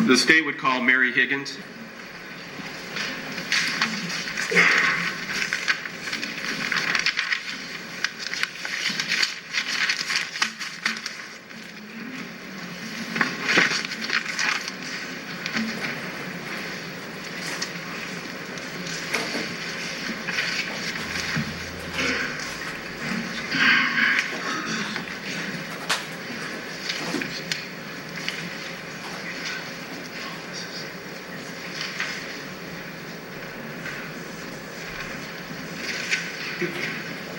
The state would call Mary Higgins.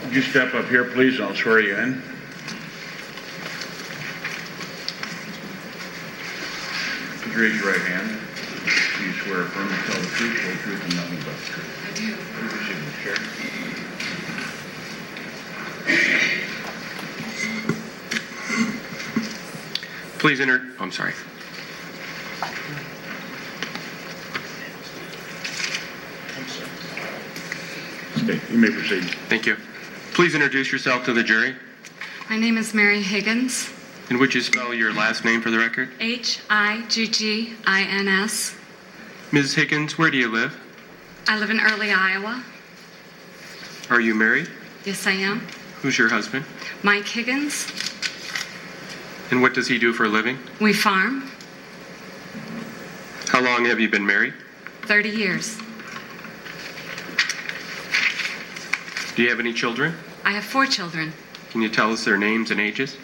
Would you step up here, please, and I'll swear you in. Would you raise your right hand? Do you swear affirm to tell the truth, whole truth, and nothing but the truth? I do. Please proceed with the chair. Please enter. Oh, I'm sorry. Okay, you may proceed. Thank you. Please introduce yourself to the jury. My name is Mary Higgins. And would you spell your last name for the record? Higgins. Ms. Higgins, where do you live? I live in Early, Iowa. Are you married? Yes, I am. Who's your husband? Mike Higgins. And what does he do for a living? We farm. How long have you been married? 30 years. Do you have any children? I have 4 children. Can you tell us their names and ages?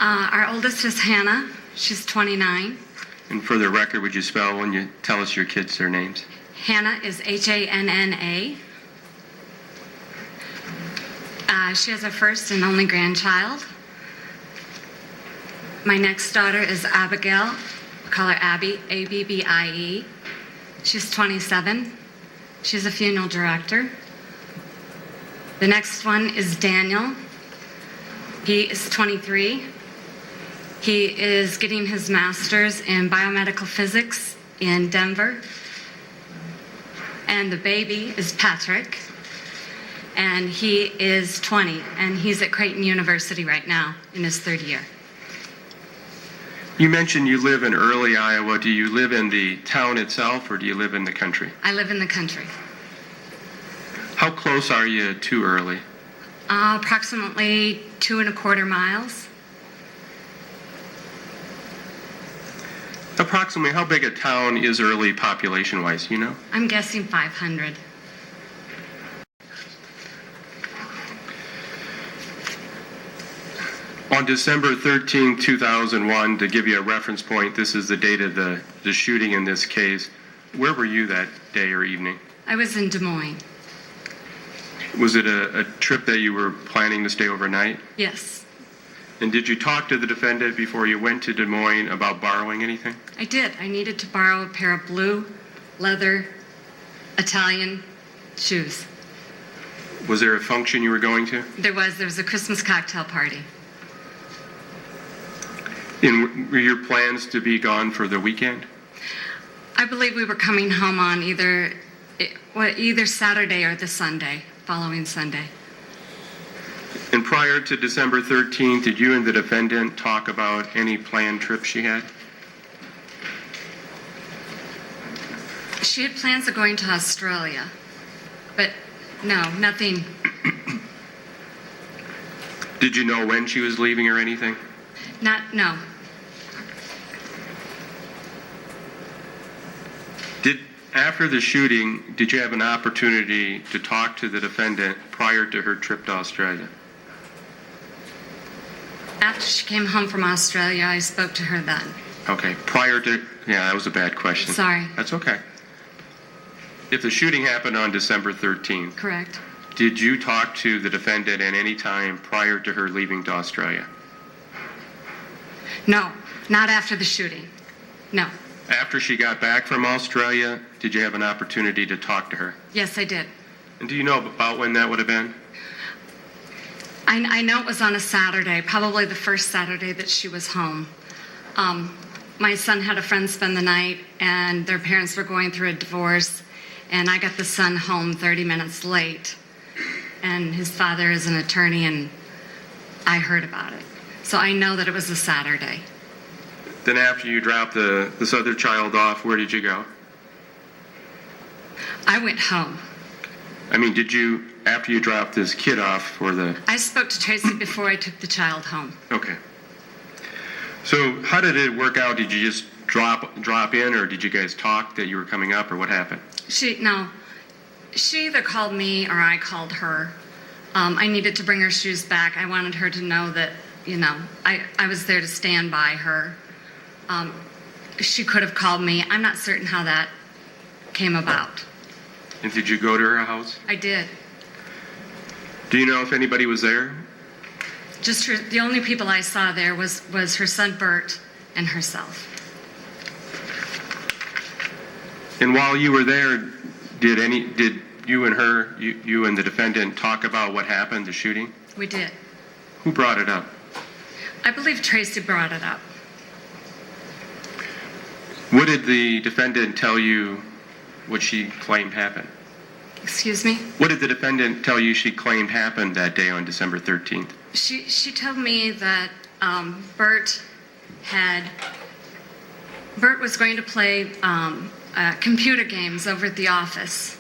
Our oldest is Hannah. She's 29. And for the record, would you spell when you tell us your kids their names? Hannah is Hanna. She has her first and only grandchild. My next daughter is Abigail. We call her Abby, Abbie. She's 27. She's a funeral director. The next one is Daniel. He is 23. He is getting his master's in biomedical physics in Denver. And the baby is Patrick. And he is 20. And he's at Creighton University right now in his 3rd year. You mentioned you live in Early, Iowa. Do you live in the town itself or do you live in the country? I live in the country. How close are you to Early? Approximately 2.25 miles. Approximately how big a town is Early population-wise, you know? I'm guessing 500. On December 13, 2001, to give you a reference point, this is the date of the shooting in this case. Where were you that day or evening? I was in Des Moines. Was it a trip that you were planning to stay overnight? Yes, And did you talk to the defendant before you went to Des Moines about borrowing anything? I did. I needed to borrow a pair of blue leather Italian shoes. Was there a function you were going to? There was a Christmas cocktail party. And were your plans to be gone for the weekend? I believe we were coming home on either Saturday or the Sunday, following Sunday. And prior to December 13th, did you and the defendant talk about any planned trip she had? She had plans of going to Australia, but no, nothing. Did you know when she was leaving or anything? No. After the shooting, did you have an opportunity to talk to the defendant prior to her trip to Australia? After she came home from Australia, I spoke to her then. Okay, yeah, that was a bad question. Sorry. That's okay. If the shooting happened on December 13th, Correct. did you talk to the defendant at any time prior to her leaving to Australia? No, not after the shooting. No. After she got back from Australia, did you have an opportunity to talk to her? Yes, I did. And do you know about when that would have been? I know it was on a Saturday, probably the first Saturday that she was home. My son had a friend spend the night, and their parents were going through a divorce, and I got the son home 30 minutes late. And his father is an attorney, and I heard about it. So I know that it was a Saturday. Then after you dropped this other child off, where did you go? I went home. I mean, after you dropped this kid off I spoke to Tracy before I took the child home. Okay. So how did it work out? Did you just drop in, or did you guys talk that you were coming up, or what happened? She either called me or I called her. I needed to bring her shoes back. I wanted her to know that, I was there to stand by her. She could have called me. I'm not certain how that came about. And did you go to her house? I did. Do you know if anybody was there? Just the only people I saw there was her son Bert and herself. And while you were there, did you and the defendant talk about what happened, the shooting? We did. Who brought it up? I believe Tracy brought it up. What did the defendant tell you what she claimed happened? Excuse me? What did the defendant tell you she claimed happened that day on December 13th? She told me that Bert was going to play computer games over at the office.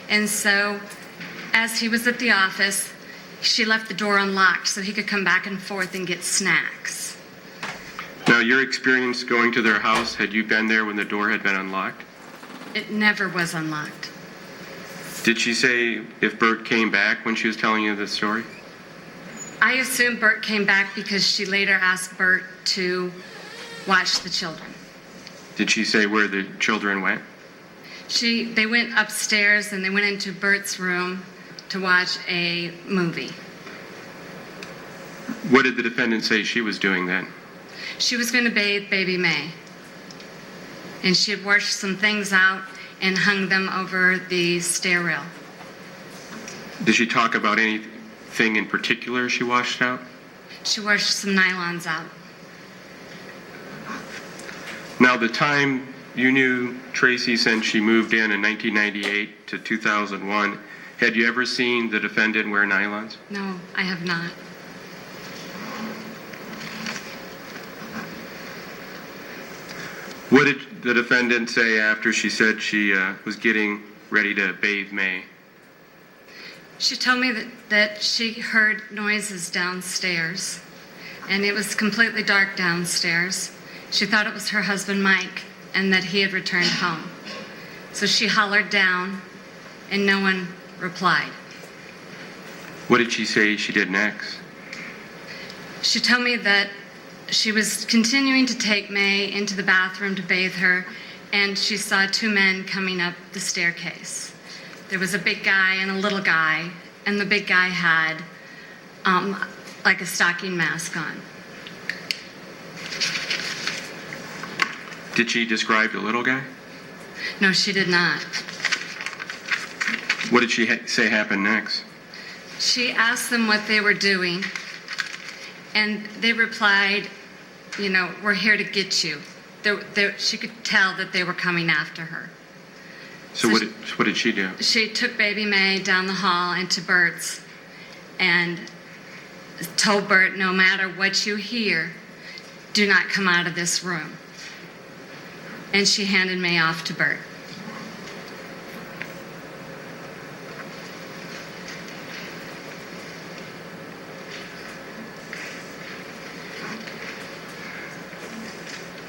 And so as he was at the office, she left the door unlocked so he could come back and forth and get snacks. Now, your experience going to their house, had you been there when the door had been unlocked? It never was unlocked. Did she say if Bert came back when she was telling you this story? I assume Bert came back because she later asked Bert to watch the children. Did she say where the children went? They went upstairs and they went into Bert's room to watch a movie. What did the defendant say she was doing then? She was going to bathe baby May. And she had washed some things out and hung them over the stair rail. Did she talk about anything in particular she washed out? She washed some nylons out. Now, the time you knew Tracy since she moved in 1998 to 2001, had you ever seen the defendant wear nylons? No, I have not. What did the defendant say after she said she was getting ready to bathe May? She told me that she heard noises downstairs, and it was completely dark downstairs. She thought it was her husband, Mike, and that he had returned home. So she hollered down, and no one replied. What did she say she did next? She told me that she was continuing to take May into the bathroom to bathe her, and she saw two men coming up the staircase. There was a big guy and a little guy, and the big guy had like a stocking mask on. Did she describe the little guy? No, she did not. What did she say happened next? She asked them what they were doing, and they replied, we're here to get you. She could tell that they were coming after her. So what did she do? She took baby May down the hall into Bert's and told Bert, no matter what you hear, do not come out of this room. And she handed May off to Bert.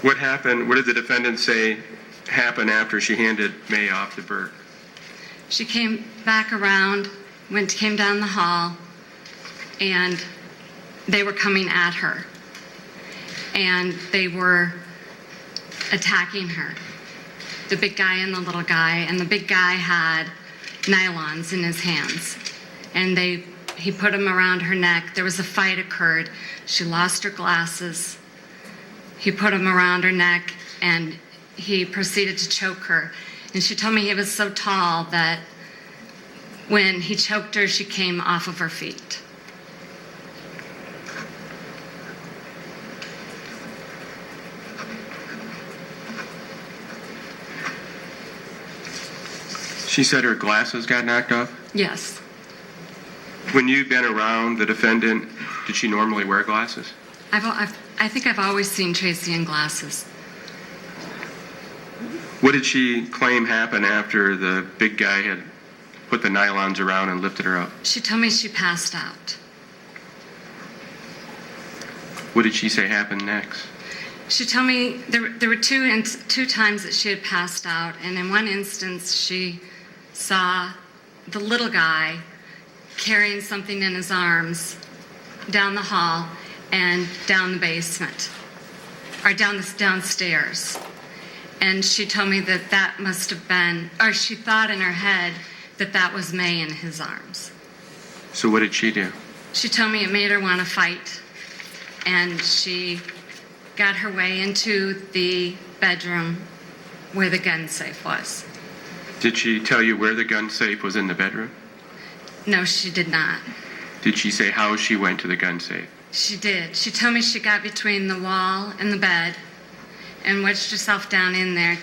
What happened? What did the defendant say happened after she handed May off to Bert? She came back around, came down the hall, and they were coming at her. And they were attacking her. The big guy and the little guy, and the big guy had nylons in his hands. And he put them around her neck. There was a fight occurred. She lost her glasses. He put them around her neck, and he proceeded to choke her. And she told me he was so tall that when he choked her, she came off of her feet. She said her glasses got knocked off? Yes. I've When you've been around the defendant, did she normally wear glasses? I think I've always seen Tracy in glasses. What did she claim happened after the big guy had put the nylons around and lifted her up? She told me she passed out. What did she say happened next? She told me there were two times that she had passed out, and in one instance she saw the little guy carrying something in his arms down the hall and down the basement, or downstairs. And she told me that must have been, or she thought in her head that was May in his arms. So what did she do? She told me it made her want to fight, and she got her way into the bedroom where the gun safe was. Did she tell you where the gun safe was in the bedroom? No, she did not. Did she say how she went to the gun safe? She did. She told me she got between the wall and the bed and wedged herself down in there,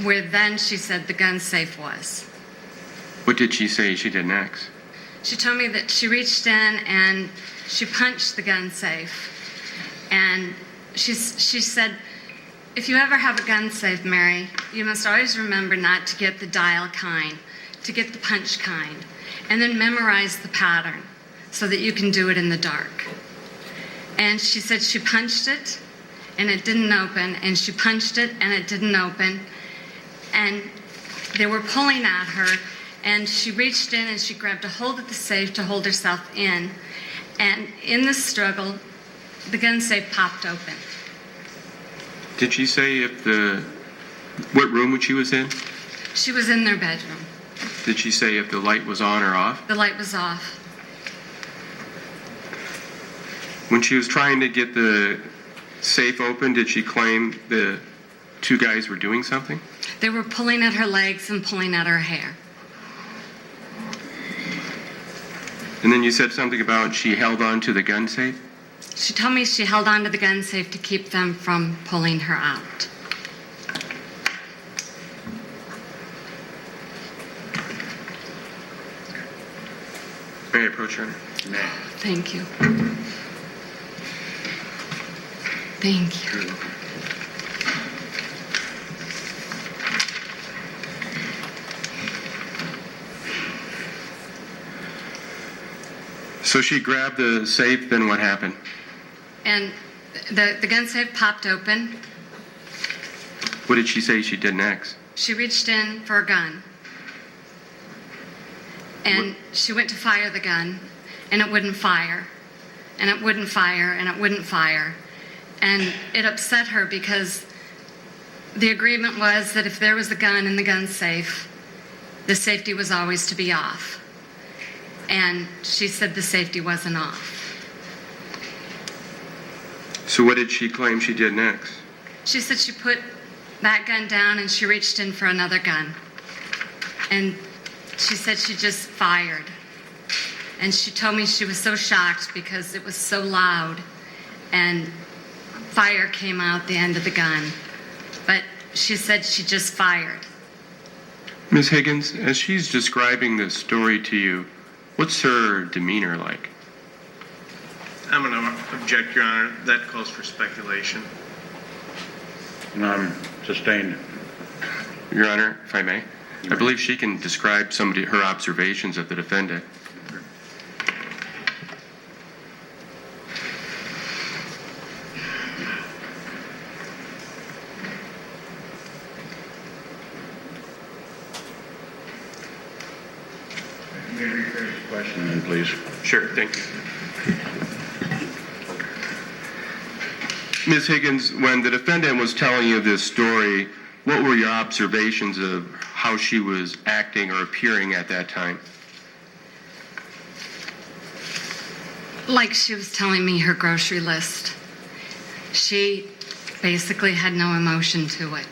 where then she said the gun safe was. What did she say she did next? She told me that she reached in and she punched the gun safe. And she said, if you ever have a gun safe, Mary, you must always remember not to get the dial kind, to get the punch kind, and then memorize the pattern so that you can do it in the dark. And she said she punched it and it didn't open, and she punched it and it didn't open, and they were pulling at her, and she reached in and she grabbed a hold of the safe to hold herself in, and in the struggle, the gun safe popped open. Did she say what room she was in? She was in their bedroom. Did she say if the light was on or off? The light was off. When she was trying to get the safe open, did she claim the two guys were doing something? They were pulling at her legs and pulling at her hair. And then you said something about she held on to the gun safe? She told me she held on to the gun safe to keep them from pulling her out. May I approach her? May. Thank you. Thank you. So she grabbed the safe, then what happened? And the gun safe popped open. What did she say she did next? She reached in for a gun. And she went to fire the gun, and it wouldn't fire. And it wouldn't fire, and it wouldn't fire. And it upset her because the agreement was that if there was a gun in the gun safe, the safety was always to be off. And she said the safety wasn't off. So what did she claim she did next? She said she put that gun down and she reached in for another gun. And she said she just fired. And she told me she was so shocked because it was so loud and fire came out the end of the gun. But she said she just fired. Ms. Higgins, as she's describing this story to you, what's her demeanor like? I'm going to object, Your Honor. That calls for speculation. Sustained. Your Honor, if I may, I believe she can describe her observations of the defendant. May I rephrase the question then, please? Sure, thank you. Ms. Higgins, when the defendant was telling you this story, what were your observations of how she was acting or appearing at that time? Like she was telling me her grocery list. She basically had no emotion to it.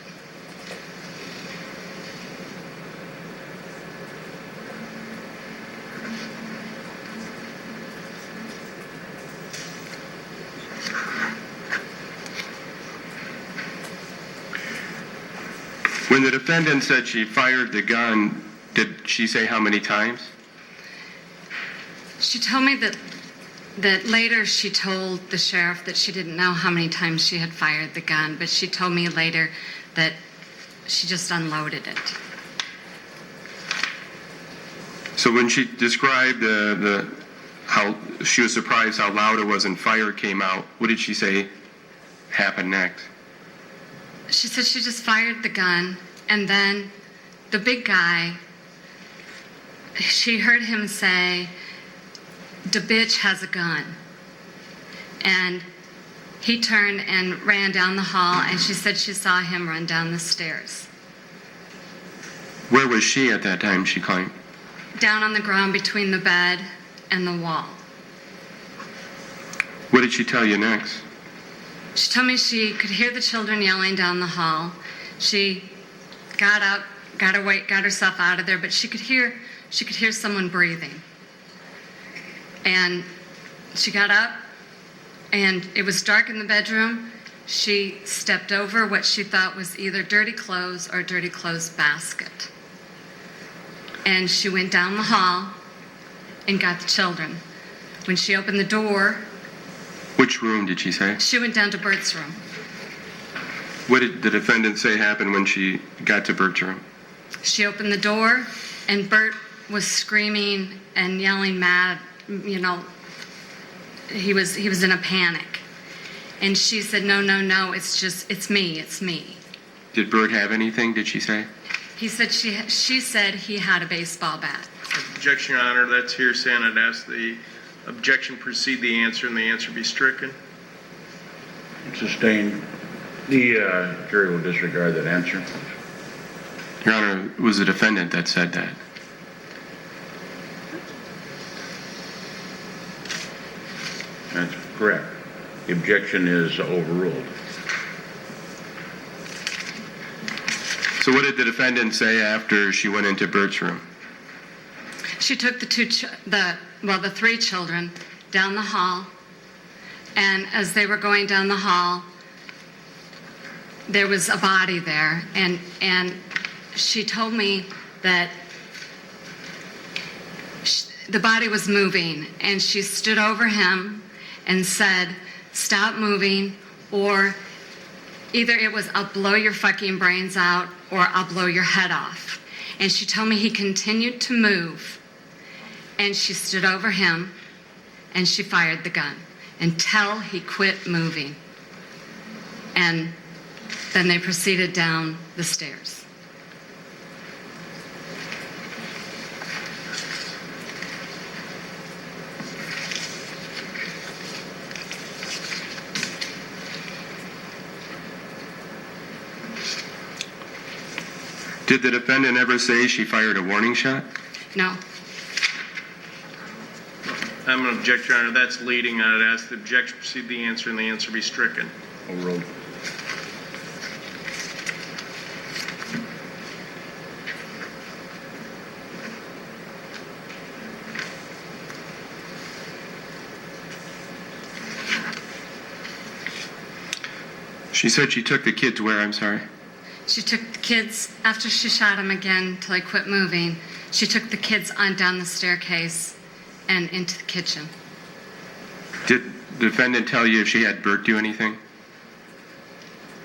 When the defendant said she fired the gun, did she say how many times? She told me that that later she told the sheriff that she didn't know how many times she had fired the gun, but she told me later that she just unloaded it. So when she described how she was surprised how loud it was and fire came out, what did she say happened next? She said she just fired the gun, and then the big guy, she heard him say, "The bitch has a gun." And he turned and ran down the hall, and she said she saw him run down the stairs. Where was she at that time, she claimed? Down on the ground between the bed and the wall. What did she tell you next? She told me she could hear the children yelling down the hall. She got up, got herself out of there, but she could hear someone breathing. And she got up, and it was dark in the bedroom. She stepped over what she thought was either dirty clothes or a dirty clothes basket. And she went down the hall and got the children. When she opened the door, Which room did she say? she went down to Bert's room. What did the defendant say happened when she got to Bert's room? She opened the door, and Bert was screaming and yelling mad, you know, he was in a panic. And she said, no, it's me. Did Bert have anything, did she say? He said, she said he had a baseball bat. Objection, Your Honor, that's hearsay, and I'd ask the objection precede the answer and the answer be stricken. Sustained. The jury will disregard that answer. Your Honor, it was the defendant that said that. That's correct. The objection is overruled. So what did the defendant say after she went into Bert's room? She took the three children down the hall, and as they were going down the hall, there was a body there, and she told me that the body was moving, and she stood over him and said, "Stop moving, or either it was I'll blow your fucking brains out or I'll blow your head off." And she told me he continued to move, and she stood over him and she fired the gun until he quit moving. And then they proceeded down the stairs. Did the defendant ever say she fired a warning shot? No. I'm going to object, Your Honor. That's leading. I'd ask the objection precede the answer and the answer be stricken. Overruled. She said she took the kids where, I'm sorry? She took the kids, after she shot him again till he quit moving, she took the kids on down the staircase and into the kitchen. Did the defendant tell you if she had Bert do anything?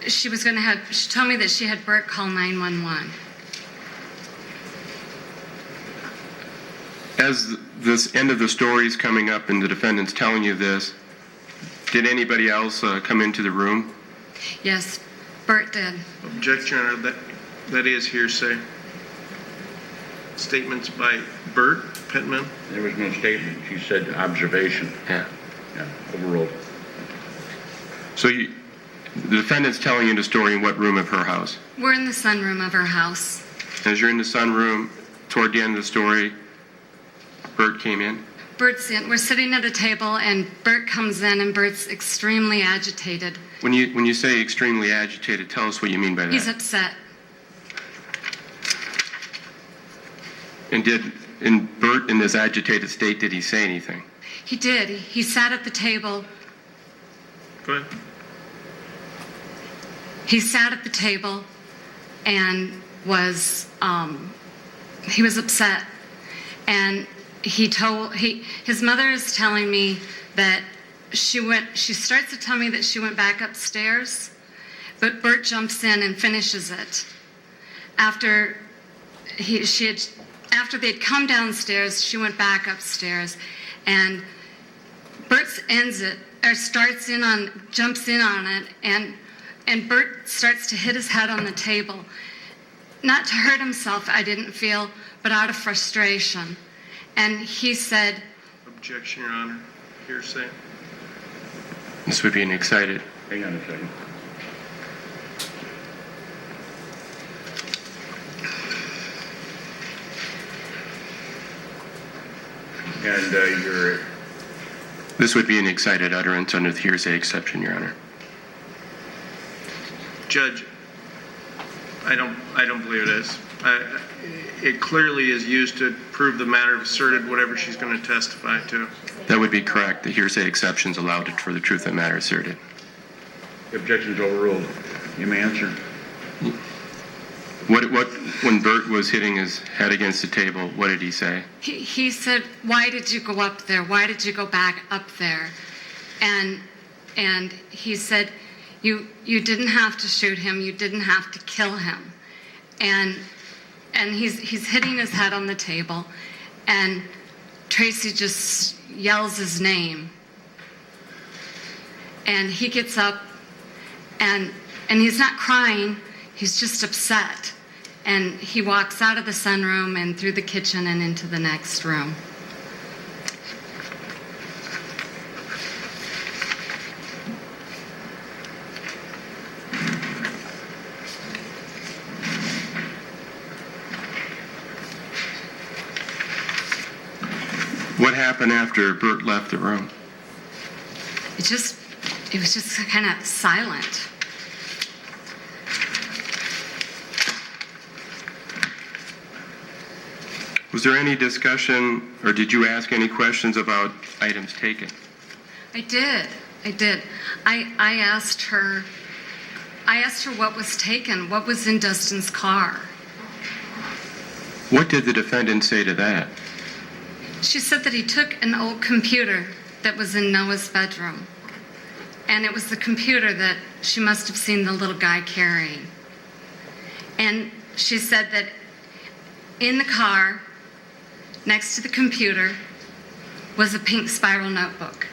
She told me that she had Bert call 911. As this end of the story is coming up and the defendant's telling you this, did anybody else come into the room? Yes, Bert did. Objection, Your Honor. That is hearsay. Statements by Bert Pittman. There was no statement. She said observation. Yeah. Yeah, overruled. So the defendant's telling you the story in what room of her house? We're in the sunroom of her house. As you're in the sunroom, toward the end of the story, Bert came in? Bert's in. We're sitting at a table, and Bert comes in, and Bert's extremely agitated. When you say extremely agitated, tell us what you mean by that. He's upset. And Bert, in this agitated state, did he say anything? He did. He sat at the table. Go ahead. He sat at the table and he was upset. And his mother is telling me that she starts to tell me that she went back upstairs, but Bert jumps in and finishes it. After they'd come downstairs, she went back upstairs, and Bert jumps in on it, and Bert starts to hit his head on the table. Not to hurt himself, I didn't feel, but out of frustration. And he said, Objection, Your Honor. Hearsay. This would be an excited. Hang on a second. And This would be an excited utterance under the hearsay exception, Your Honor. Judge, I don't believe it is. It clearly is used to prove the matter asserted, whatever she's going to testify to. That would be correct. The hearsay exception is allowed for the truth of the matter asserted. the objection is overruled. You may answer. When Bert was hitting his head against the table, what did he say? He said, "Why did you go up there? Why did you go back up there?" And he said, "You didn't have to shoot him. You didn't have to kill him." And he's hitting his head on the table, and Tracy just yells his name. And he gets up, and he's not crying. He's just upset. And he walks out of the sunroom and through the kitchen and into the next room. What happened after Bert left the room? It was just kind of silent. Was there any discussion, or did you ask any questions about items taken? I did. I asked her what was taken, what was in Dustin's car. What did the defendant say to that? She said that he took an old computer that was in Noah's bedroom. And it was the computer that she must have seen the little guy carrying. And she said that in the car, next to the computer, was a pink spiral notebook.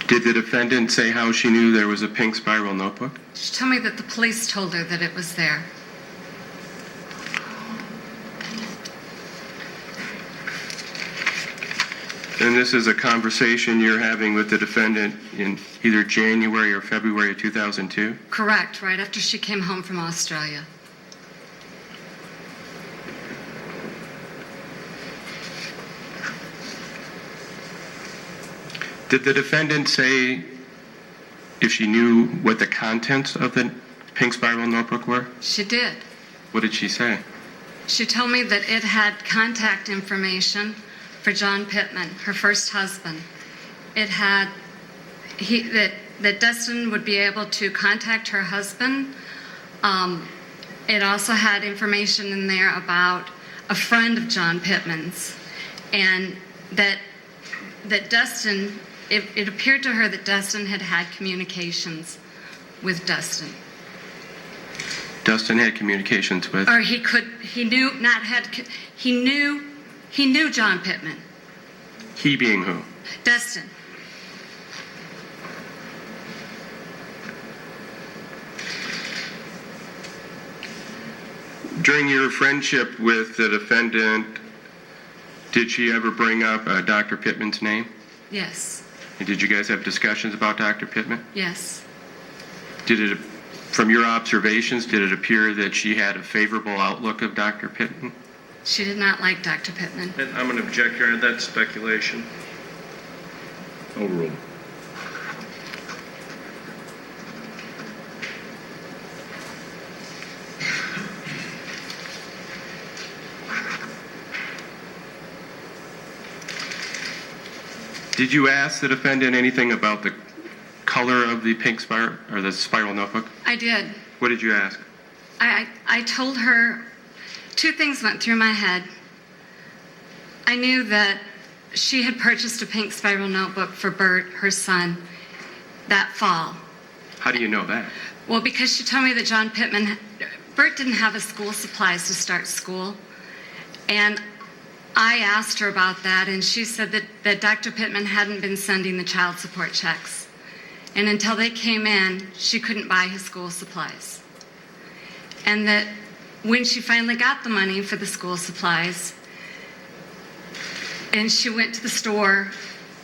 Did the defendant say how she knew there was a pink spiral notebook? She told me that the police told her that it was there. And this is a conversation you're having with the defendant in either January or February of 2002? Correct, right after she came home from Australia. Did the defendant say if she knew what the contents of the pink spiral notebook were? She did. What did she say? She told me that it had contact information for John Pittman, her first husband. It had that Dustin would be able to contact her husband. It also had information in there about a friend of John Pittman's, and that Dustin, it appeared to her that Dustin had communications with Dustin. Dustin had communications with? Or he knew John Pittman. He being who? Dustin. During your friendship with the defendant, did she ever bring up Dr. Pittman's name? Yes. And did you guys have discussions about Dr. Pittman? Yes. From your observations, did it appear that she had a favorable outlook of Dr. Pittman? She did not like Dr. Pittman. And I'm going to object, Your Honor. That's speculation. Overruled. Did you ask the defendant anything about the color of the pink spiral or the spiral notebook? I did. What did you ask? I told her two things went through my head. I knew that she had purchased a pink spiral notebook for Bert, her son, that fall. How do you know that? Well, because she told me that Bert didn't have his school supplies to start school. And I asked her about that, and she said that Dr. Pittman hadn't been sending the child support checks. And until they came in, she couldn't buy his school supplies. And that when she finally got the money for the school supplies, and she went to the store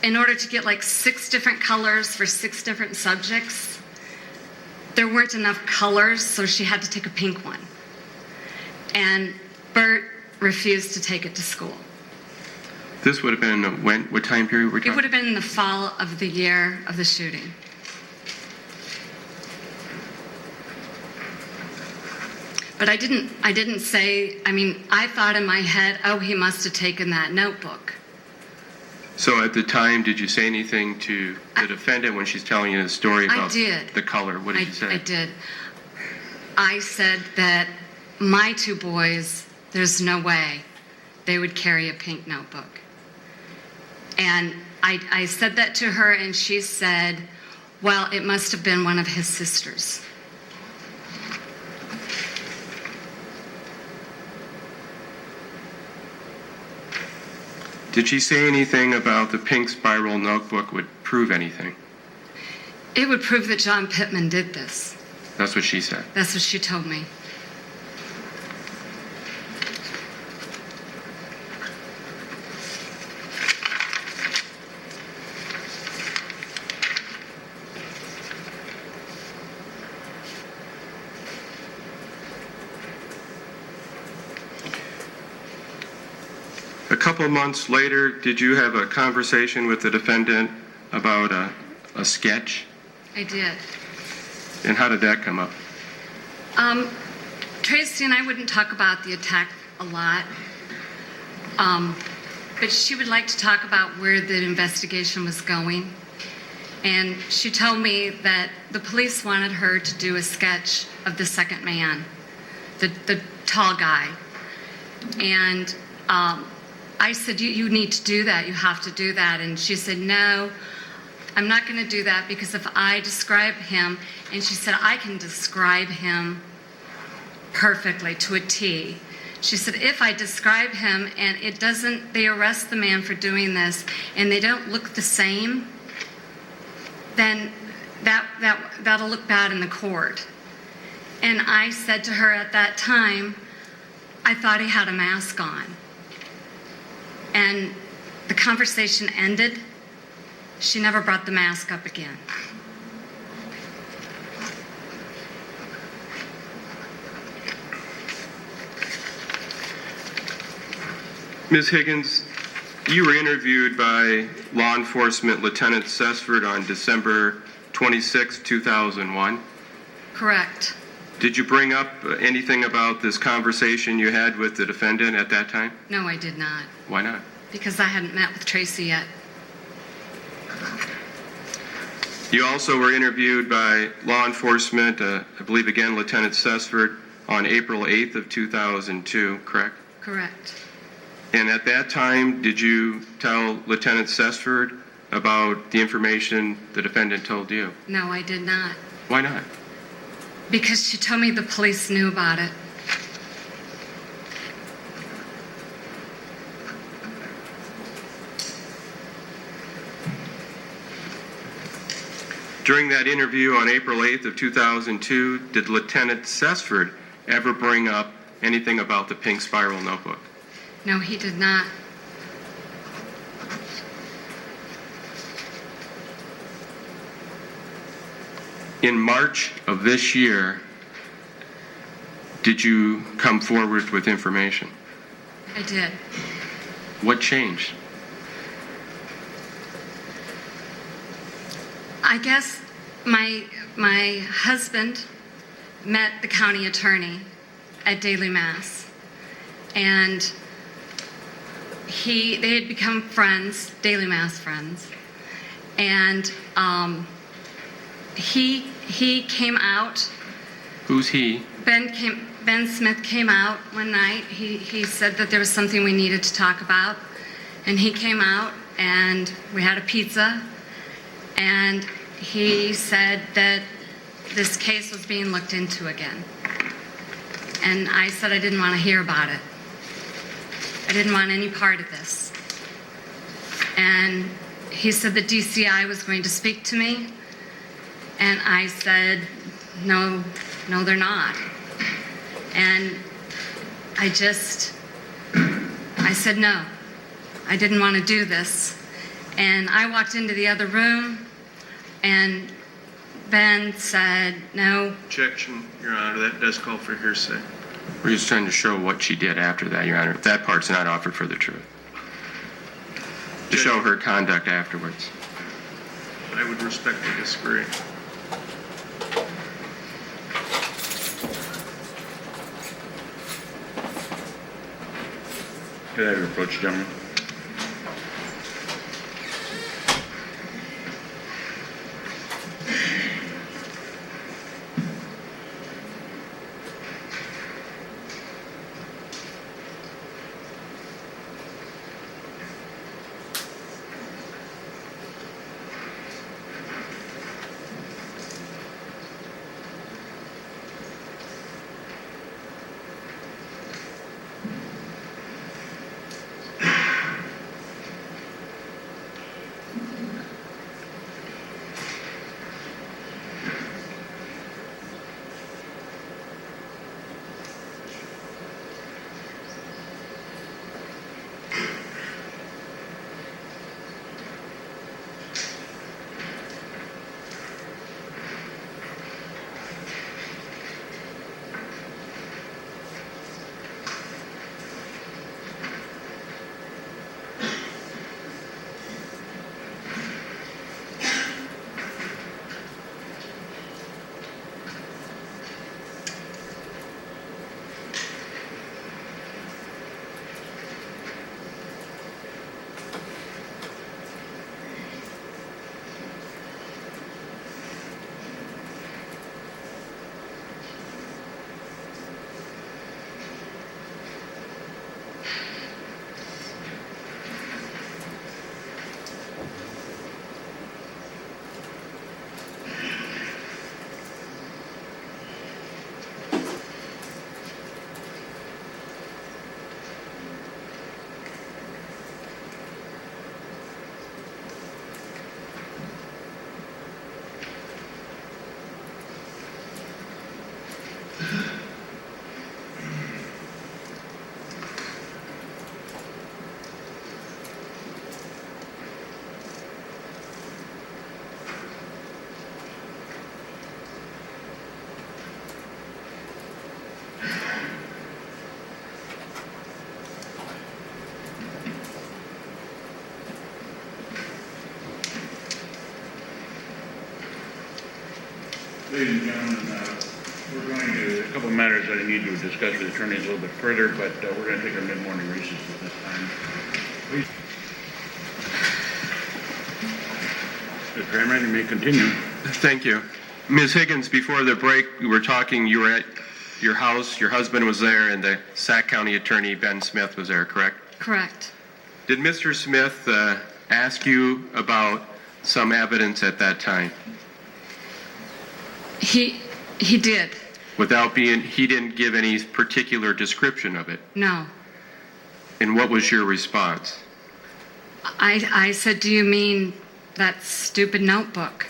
in order to get like 6 different colors for 6 different subjects, there weren't enough colors, so she had to take a pink one. And Bert refused to take it to school. This would have been when? What time period we're talking? It would have been in the fall of the year of the shooting. But I didn't say, I thought in my head, oh, he must have taken that notebook. So at the time, did you say anything to the defendant when she's telling you the story about the color? What did you say? I did. I said that my 2 boys, there's no way they would carry a pink notebook. And I said that to her, and she said, well, it must have been one of his sisters. Did she say anything about the pink spiral notebook would prove anything? It would prove that John Pittman did this. That's what she said. That's what she told me. A couple months later, did you have a conversation with the defendant about a sketch? I did. And how did that come up? Tracy and I wouldn't talk about the attack a lot, but she would like to talk about where the investigation was going. And she told me that the police wanted her to do a sketch of the second man, the tall guy. And I said, you need to do that. You have to do that. And she said, no, I'm not going to do that because if I describe him, and she said, I can describe him perfectly to a T. She said, if I describe him and they arrest the man for doing this and they don't look the same, then that'll look bad in the court. And I said to her at that time, I thought he had a mask on. And the conversation ended. She never brought the mask up again. Ms. Higgins, you were interviewed by law enforcement Lieutenant Sesford on December 26, 2001. Correct. Did you bring up anything about this conversation you had with the defendant at that time? No, I did not. Why not? Because I hadn't met with Tracy yet. You also were interviewed by law enforcement, I believe again Lieutenant Sesford, on April 8th of 2002, correct? Correct. And at that time, did you tell Lieutenant Sesford about the information the defendant told you? No, I did not. Why not? Because she told me the police knew about it. During that interview on April 8th of 2002, did Lieutenant Sesford ever bring up anything about the pink spiral notebook? No, he did not. In March of this year, did you come forward with information? I did. What changed? I guess my husband met the county attorney at Daily Mass, and they had become friends, Daily Mass friends, and he came out. Who's he? Ben Smith came out one night. He said that there was something we needed to talk about, And he came out and we had a pizza, and he said that this case was being looked into again. And I said I didn't want to hear about it. I didn't want any part of this. And he said the DCI was going to speak to me, and I said, no, they're not. And I said no. I didn't want to do this. And I walked into the other room, and Ben said, no. Objection, Your Honor, that does call for hearsay. We're just trying to show what she did after that, Your Honor. That part's not offered for the truth. To show her conduct afterwards. I would respectfully disagree. Could I have your approach, gentlemen? Ladies and gentlemen, we're going to, a couple of matters that I need to discuss with the attorneys a little bit further, but we're going to take our mid-morning recess at this time. Please. Mr. Cameron, you may continue. Thank you. Ms. Higgins, before the break, we were talking, you were at your house, your husband was there, and the Sac County Attorney, Ben Smith, was there, correct? Correct. Did Mr. Smith ask you about some evidence at that time? He did. He didn't give any particular description of it. No. And what was your response? I said, do you mean that stupid notebook?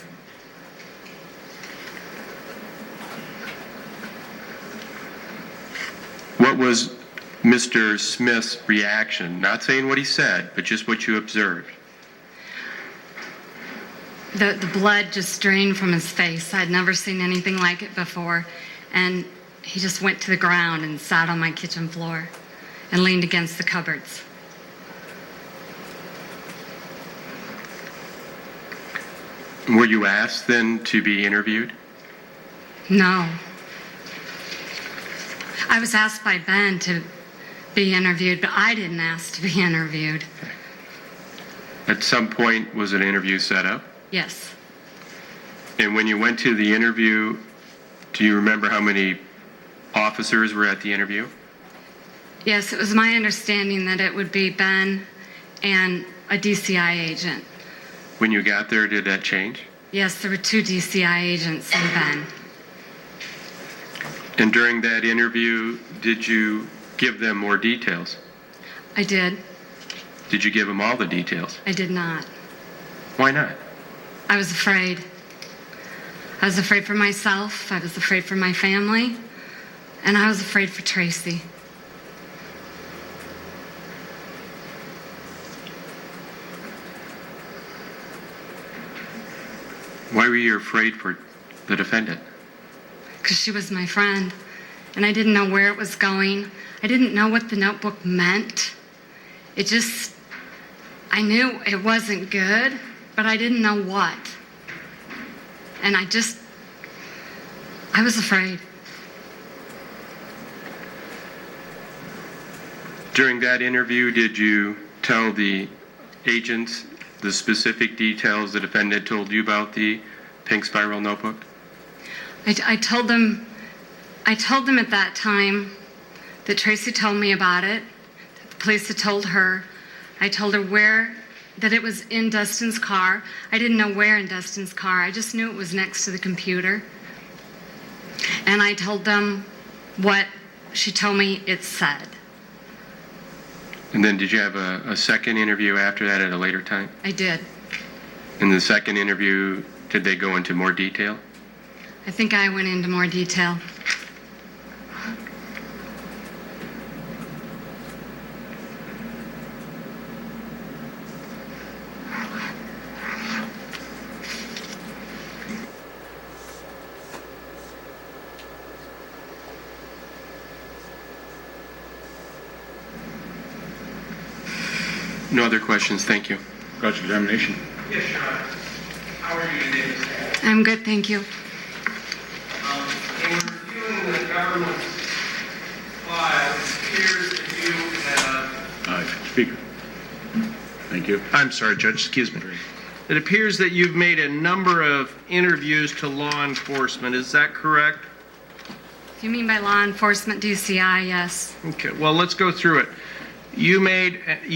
What was Mr. Smith's reaction? Not saying what he said, but just what you observed. The blood just drained from his face. I'd never seen anything like it before. And he just went to the ground and sat on my kitchen floor and leaned against the cupboards. Were you asked then to be interviewed? No. I was asked by Ben to be interviewed, but I didn't ask to be interviewed. At some point, was an interview set up? Yes. And when you went to the interview, do you remember how many officers were at the interview? Yes, it was my understanding that it would be Ben and a DCI agent. When you got there, did that change? Yes, there were 2 DCI agents and Ben. And during that interview, did you give them more details? I did. Did you give them all the details? I did not. Why not? I was afraid. I was afraid for myself, I was afraid for my family, and I was afraid for Tracy. Why were you afraid for the defendant? Because she was my friend, and I didn't know where it was going. I didn't know what the notebook meant. I knew it wasn't good, but I didn't know what. And I was afraid. During that interview, did you tell the agents the specific details the defendant told you about the pink spiral notebook? I told them at that time that Tracy told me about it, that the police had told her. I told her that it was in Dustin's car. I didn't know where in Dustin's car. I just knew it was next to the computer. And I told them what she told me it said. And then did you have a second interview after that at a later time? I did. In the second interview, did they go into more detail? I think I went into more detail. No other questions, thank you. Cross-examination. Yes, Your Honor. How are you today, Ms. Hall? I'm good, thank you. In reviewing the government's file, it appears that you have... Speaker. Thank you. I'm sorry, Judge, excuse me. It appears that you've made a number of interviews to law enforcement. Is that correct? If you mean by law enforcement, DCI, yes. Okay, well, let's go through it. You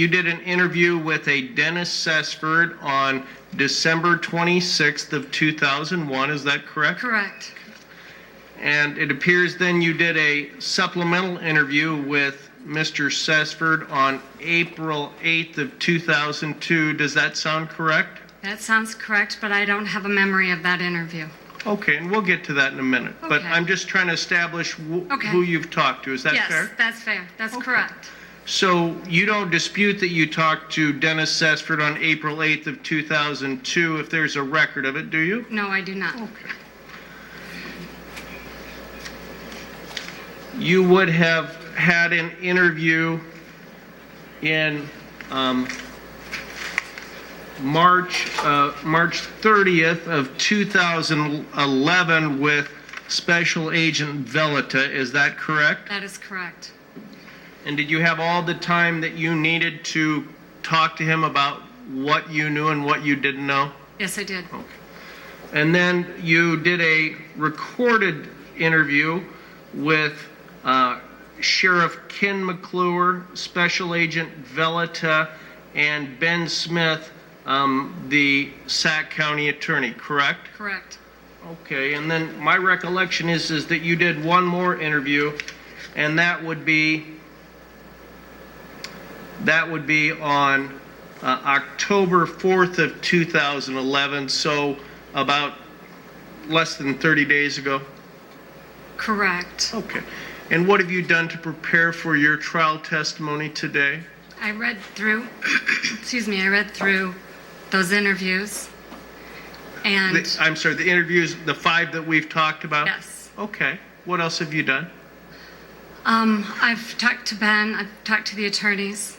did an interview with a Dennis Sesford on December 26th of 2001, is that correct? Correct. And it appears then you did a supplemental interview with Mr. Sesford on April 8th of 2002. Does that sound correct? That sounds correct, but I don't have a memory of that interview. Okay, and we'll get to that in a minute. But Okay. I'm just trying to establish Okay. who you've talked to. Is that fair? Yes, that's fair. That's Okay. correct. So you don't dispute that you talked to Dennis Sesford on April 8th of 2002 if there's a record of it, do you? No, I do not. Okay. You would have had an interview in March 30th of 2011 with Special Agent Velita, is that correct? That is correct. And did you have all the time that you needed to talk to him about what you knew and what you didn't know? Yes, I did. Okay. And then you did a recorded interview with Sheriff Ken McClure, Special Agent Velita, and Ben Smith, the Sac County Attorney, correct? Correct. Okay, and then my recollection is that you did one more interview, and that would be on October 4th of 2011, so about less than 30 days ago. Correct. Okay. And what have you done to prepare for your trial testimony today? I read through, I read through those interviews. And I'm sorry, the interviews, the 5 that we've talked about? yes. Okay. What else have you done? I've talked to Ben, I've talked to the attorneys.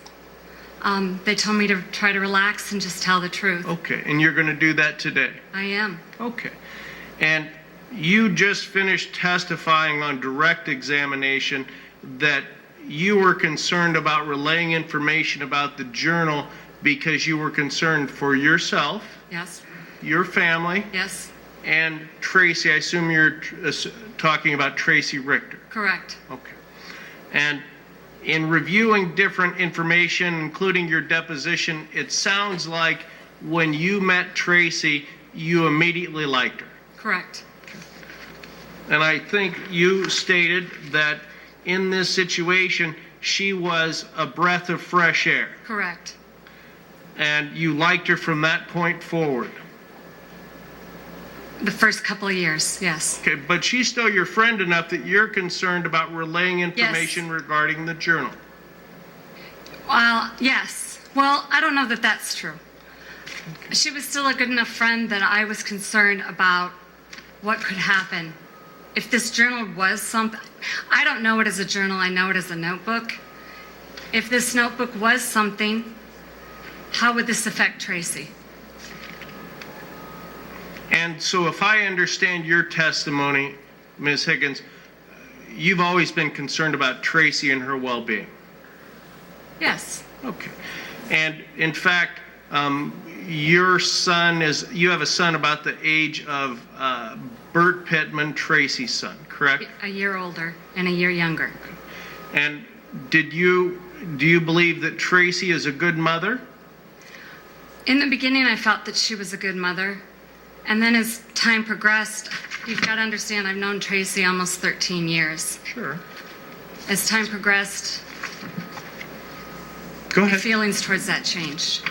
They told me to try to relax and just tell the truth. Okay. And you're going to do that today? I am. Okay. And you just finished testifying on direct examination that you were concerned about relaying information about the journal because you were concerned for yourself, Yes. your family, Yes. and Tracy. I assume you're talking about Tracy Richter. Correct. Okay. And in reviewing different information, including your deposition, it sounds like when you met Tracy, you immediately liked her. Correct. And I think you stated that in this situation, she was a breath of fresh air, Correct. and you liked her from that point forward. The first couple of years, yes. Okay, but she's still your friend enough that you're concerned about relaying information regarding the journal. Well, yes. Well, I don't know that that's true. She was still a good enough friend that I was concerned about what could happen. If this journal was something, I don't know it as a journal, I know it as a notebook. If this notebook was something, how would this affect Tracy? And so if I understand your testimony, Ms. Higgins, you've always been concerned about Tracy and her well-being. Yes, Okay. And in fact, your son you have a son about the age of Bert Pittman, Tracy's son, correct? a year older and a year younger. And do you believe that Tracy is a good mother? In the beginning, I felt that she was a good mother. And then as time progressed, you've got to understand, I've known Tracy almost 13 years. Sure. As time progressed, Go my ahead. feelings towards that changed.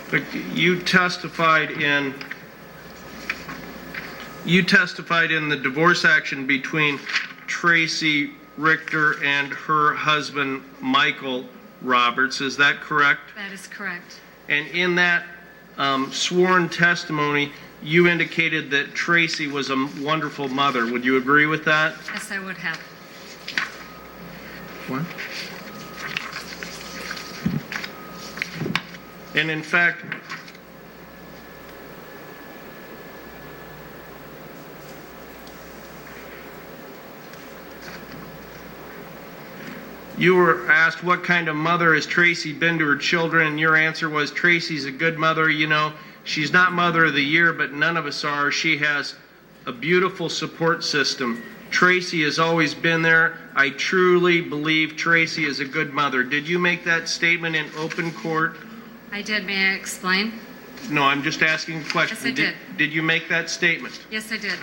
But you testified in the divorce action between Tracy Richter and her husband, Michael Roberts. Is that correct? That is correct. And in that sworn testimony, you indicated that Tracy was a wonderful mother. Would you agree with that? Yes, I would have. What? And in fact, you were asked what kind of mother has Tracy been to her children, and your answer was Tracy's a good mother. You know, she's not Mother of the Year, but none of us are. She has a beautiful support system. Tracy has always been there. I truly believe Tracy is a good mother. Did you make that statement in open court? I did. May I explain? No, I'm just asking a question. Yes, I did. Did you make that statement? Yes, I did.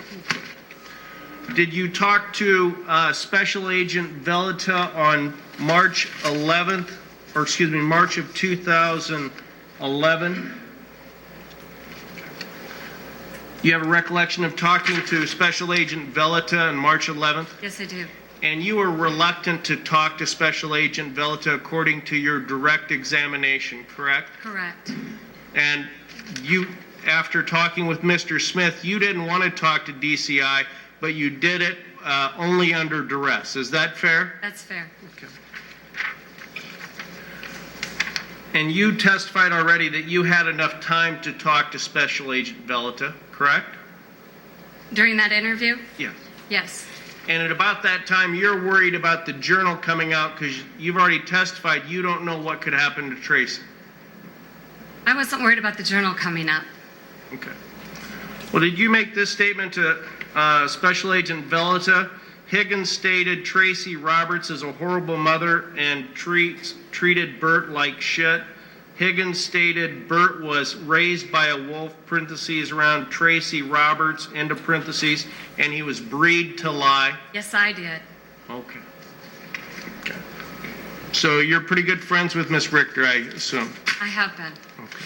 Did you talk to Special Agent Velita on March 11th, or excuse me, March of 2011? You have a recollection of talking to Special Agent Velita on March 11th? Yes, I do. And you were reluctant to talk to Special Agent Velita according to your direct examination, correct? Correct. And you, after talking with Mr. Smith, you didn't want to talk to DCI, but you did it only under duress. Is that fair? That's fair. Okay. And you testified already that you had enough time to talk to Special Agent Velita, correct? During that interview? Yes. Yes. And at about that time, you're worried about the journal coming out because you've already testified you don't know what could happen to Tracy. I wasn't worried about the journal coming up. Okay. Well, did you make this statement to Special Agent Velita? Higgins stated Tracy Roberts is a horrible mother and treated Bert like shit. Higgins stated Bert was raised by a wolf, parentheses around Tracy Roberts, into parentheses, and he was breed to lie. Yes, I did. Okay. Okay. So you're pretty good friends with Miss Richter, I assume. I have been. Okay.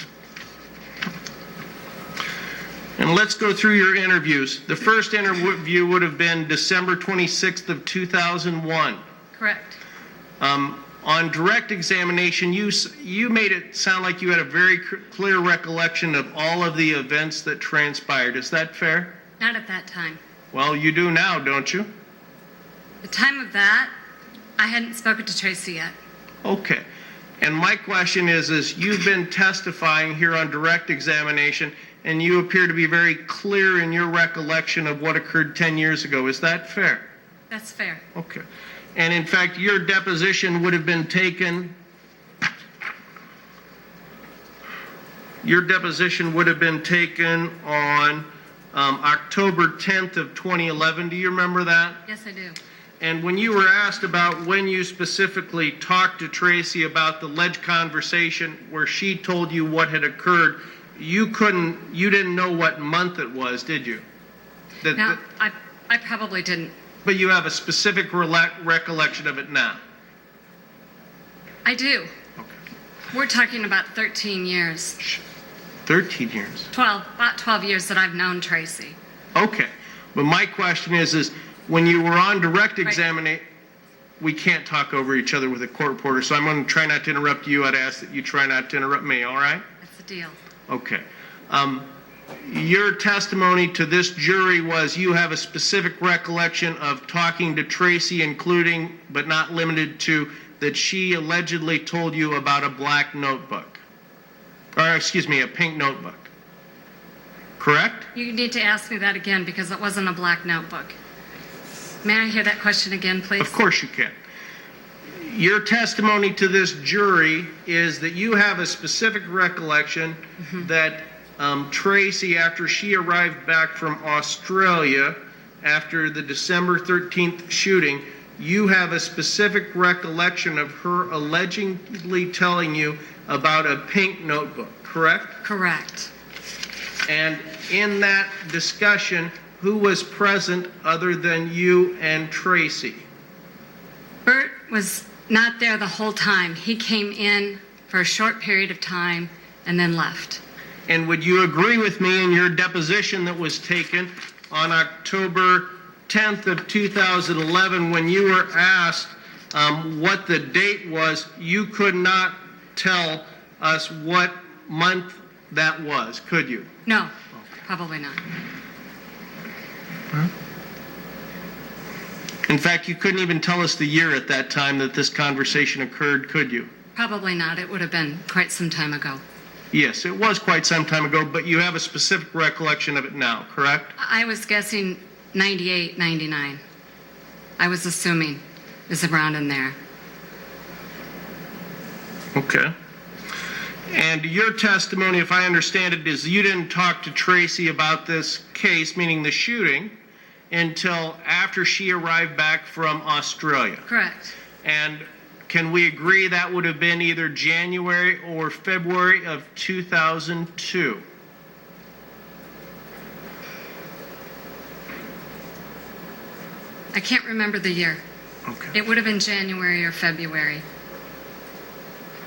And let's go through your interviews. The first interview would have been December 26th of 2001. Correct. On direct examination, you made it sound like you had a very clear recollection of all of the events that transpired. Is that fair? Not at that time. Well, you do now, don't you? The time of that, I hadn't spoken to Tracy yet. Okay. And my question is you've been testifying here on direct examination, and you appear to be very clear in your recollection of what occurred 10 years ago. Is that fair? That's fair. Okay. And in fact, your deposition would have been taken, on October 10th of 2011. Do you remember that? Yes, I do. And when you were asked about when you specifically talked to Tracy about the alleged conversation where she told you what had occurred, you didn't know what month it was, did you? No, I probably didn't. But you have a specific recollection of it now? I do. Okay. We're talking about 13 years. 13 years? About 12 years that I've known Tracy. Okay. But my question is when you were on direct examination, we can't talk over each other with a court reporter, so I'm going to try not to interrupt you. I'd ask that you try not to interrupt me, all right? That's the deal. Okay. Your testimony to this jury was you have a specific recollection of talking to Tracy, including, but not limited to, that she allegedly told you about a black notebook. Or, excuse me, a pink notebook. Correct? You need to ask me that again because it wasn't a black notebook. May I hear that question again, please? Of course you can. Your testimony to this jury is that you have a specific recollection that Tracy, after she arrived back from Australia after the December 13th shooting, you have a specific recollection of her allegedly telling you about a pink notebook, correct? Correct. And in that discussion, who was present other than you and Tracy? Bert was not there the whole time. He came in for a short period of time and then left. And would you agree with me in your deposition that was taken on October 10th of 2011 when you were asked what the date was, you could not tell us what month that was, could you? No, probably not. In fact, you couldn't even tell us the year at that time that this conversation occurred, could you? Probably not. It would have been quite some time ago. Yes, it was quite some time ago, but you have a specific recollection of it now, correct? I was guessing 98, 99. I was assuming it was around in there. Okay. And your testimony, if I understand it, is you didn't talk to Tracy about this case, meaning the shooting, until after she arrived back from Australia. Correct. And can we agree that would have been either January or February of 2002? I can't remember the year. Okay. It would have been January or February.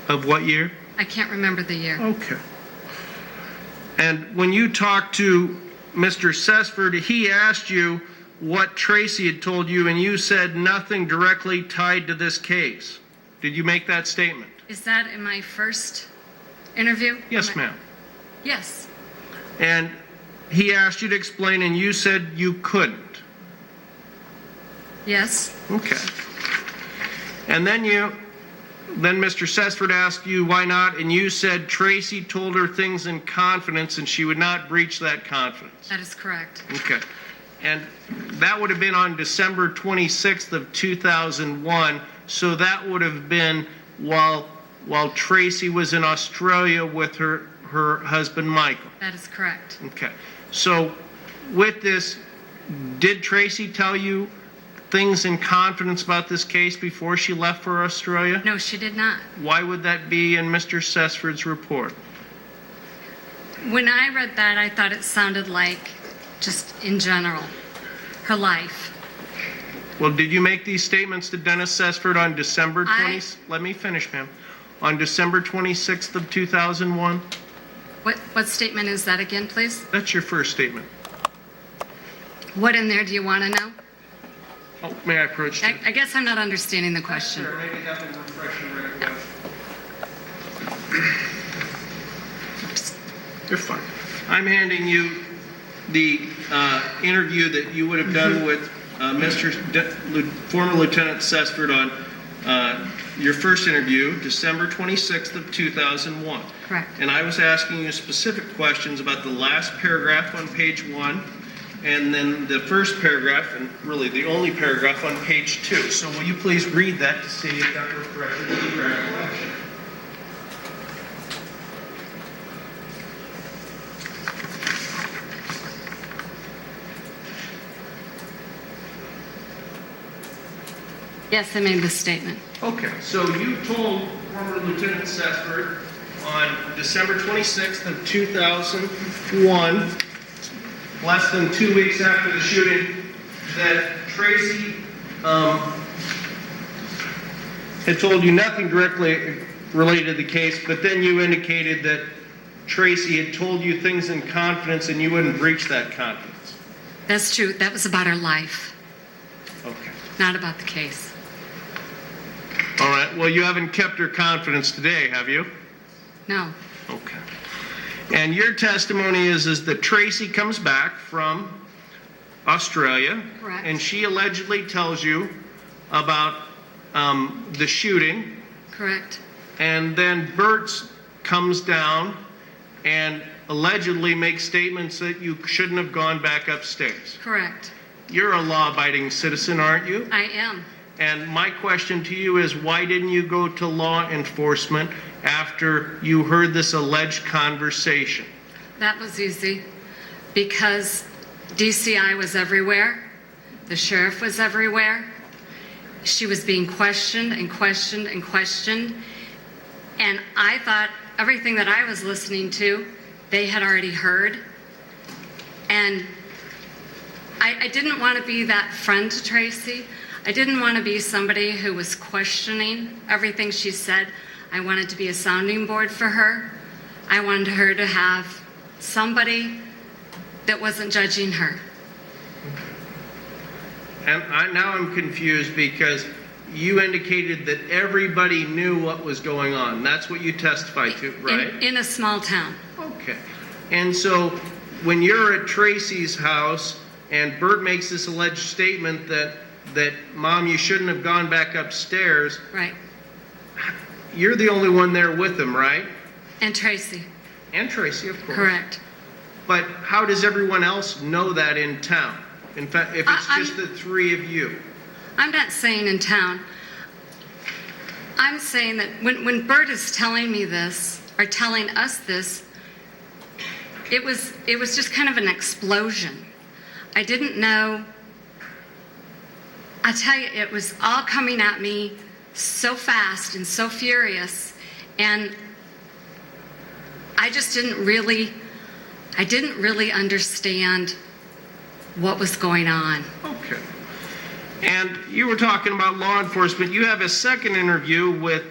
Of what year? I can't remember the year. Okay. And when you talked to Mr. Sesford, he asked you what Tracy had told you, and you said nothing directly tied to this case. Did you make that statement? Is that in my first interview? Yes, ma'am. Yes. And he asked you to explain, and you said you couldn't. Yes. Okay. And then Mr. Sesford asked you why not, and you said Tracy told her things in confidence and she would not breach that confidence. That is correct. Okay. And that would have been on December 26th of 2001, so that would have been while Tracy was in Australia with her husband Michael. That is correct. Okay. So with this, did Tracy tell you things in confidence about this case before she left for Australia? No, she did not. Why would that be in Mr. Sesford's report? When I read that, I thought it sounded like, just in general, her life. Well, did you make these statements to Dennis Sesford on December 20th? Let me finish, ma'am. On December 26th of 2001? What statement is that again, please? That's your first statement. What in there do you want to know? Oh, may I approach you? I guess I'm not understanding the question. Sure, maybe have them refresh your recollection. You're fine. I'm handing you the interview that you would have done with former Lieutenant Sesford on your first interview, December 26th of 2001. Correct. And I was asking you specific questions about the last paragraph on page 1, and then the first paragraph, and really the only paragraph on page 2. So will you please read that to see if that refreshes your recollection? Yes, I made this statement. Okay, so you told former Lieutenant Sesford on December 26th of 2001, less than 2 weeks after the shooting, that Tracy had told you nothing directly related to the case, but then you indicated that Tracy had told you things in confidence and you wouldn't breach that confidence. That's true. That was about her life, Okay. not about the case. All right, well, you haven't kept her confidence today, have you? No. Okay. And your testimony is that Tracy comes back from Australia. Correct. And she allegedly tells you about the shooting. Correct. And then Bert comes down and allegedly makes statements that you shouldn't have gone back upstairs. Correct. You're a law-abiding citizen, aren't you? I am. And my question to you is, why didn't you go to law enforcement after you heard this alleged conversation? That was easy because DCI was everywhere. The sheriff was everywhere. She was being questioned and questioned and questioned. And I thought everything that I was listening to, they had already heard. And I didn't want to be that friend to Tracy. I didn't want to be somebody who was questioning everything she said. I wanted to be a sounding board for her. I wanted her to have somebody that wasn't judging her. And now I'm confused because you indicated that everybody knew what was going on. That's what you testified to, right? In a small town. Okay. And so when you're at Tracy's house and Bert makes this alleged statement that Mom, you shouldn't have gone back upstairs, Right. you're the only one there with him, right? And Tracy. And Tracy, of course. Correct. But how does everyone else know that in town? In fact, if it's just the three of you. I'm not saying in town. I'm saying that when Bert is telling me this, or telling us this, it was just kind of an explosion. I didn't know. I tell you, it was all coming at me so fast and so furious, and I just didn't really understand what was going on. Okay. And you were talking about law enforcement. You have a second interview with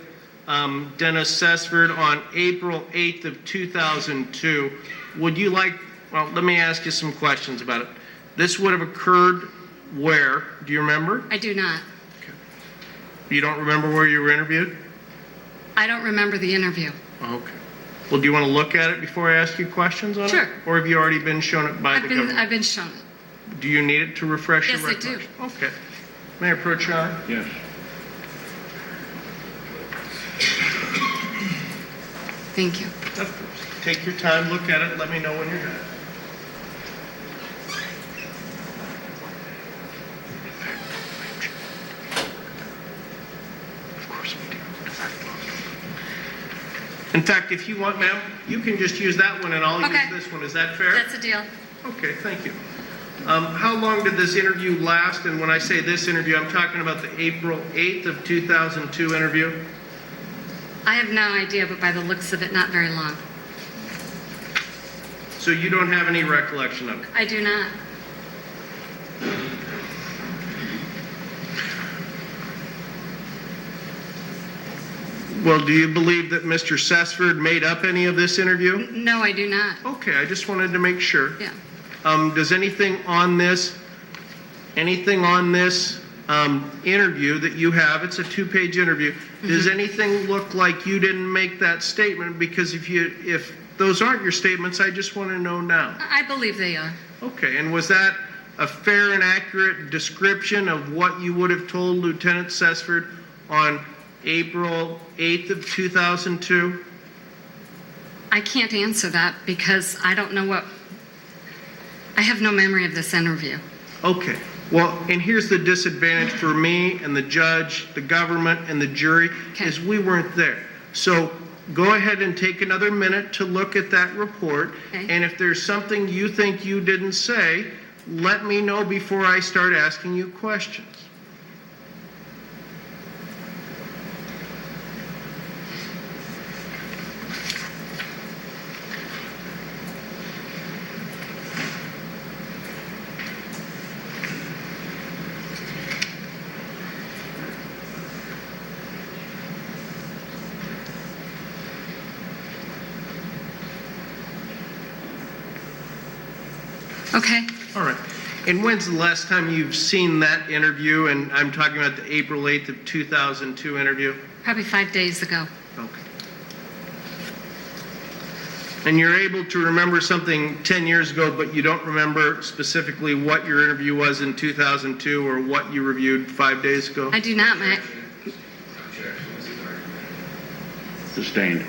Dennis Sesford on April 8th of 2002. Would you like, well, let me ask you some questions about it. This would have occurred where? Do you remember? I do not. Okay. You don't remember where you were interviewed? I don't remember the interview. Okay. Well, do you want to look at it before I ask you questions on Sure. it? Or have you already been shown it by the government? I've been shown it. Do you need it to refresh your Yes, I recollection? do. Okay. May I approach your honor? Yes. Thank you. Of course. Take your time, look at it, let me know when you're done. Of course we do. In fact, if you want, ma'am, you can just use that one and I'll Okay. use this one. Is that fair? That's a deal. Okay, thank you. How long did this interview last? And when I say this interview, I'm talking about the April 8th of 2002 interview. I have no idea, but by the looks of it, not very long. So you don't have any recollection of it? I do not. Well, do you believe that Mr. Sesford made up any of this interview? No, I do not. Okay, I just wanted to make sure. Yeah. Does anything on this interview that you have, it's a 2-page interview, does anything look like you didn't make that statement? Because if those aren't your statements, I just want to know now. I believe they are. Okay, and was that a fair and accurate description of what you would have told Lieutenant Sesford on April 8th of 2002? I can't answer that because I don't know I have no memory of this interview. Okay. Well, and here's the disadvantage for me and the judge, the government, and the jury, Okay. is we weren't there. So go ahead and take another minute to look at that report. Okay. And if there's something you think you didn't say, let me know before I start asking you questions. Okay. All right. And when's the last time you've seen that interview? And I'm talking about the April 8th of 2002 interview. Probably 5 days ago. Okay. And you're able to remember something 10 years ago, but you don't remember specifically what your interview was in 2002 or what you reviewed 5 days ago? I do not, Matt. Sustained.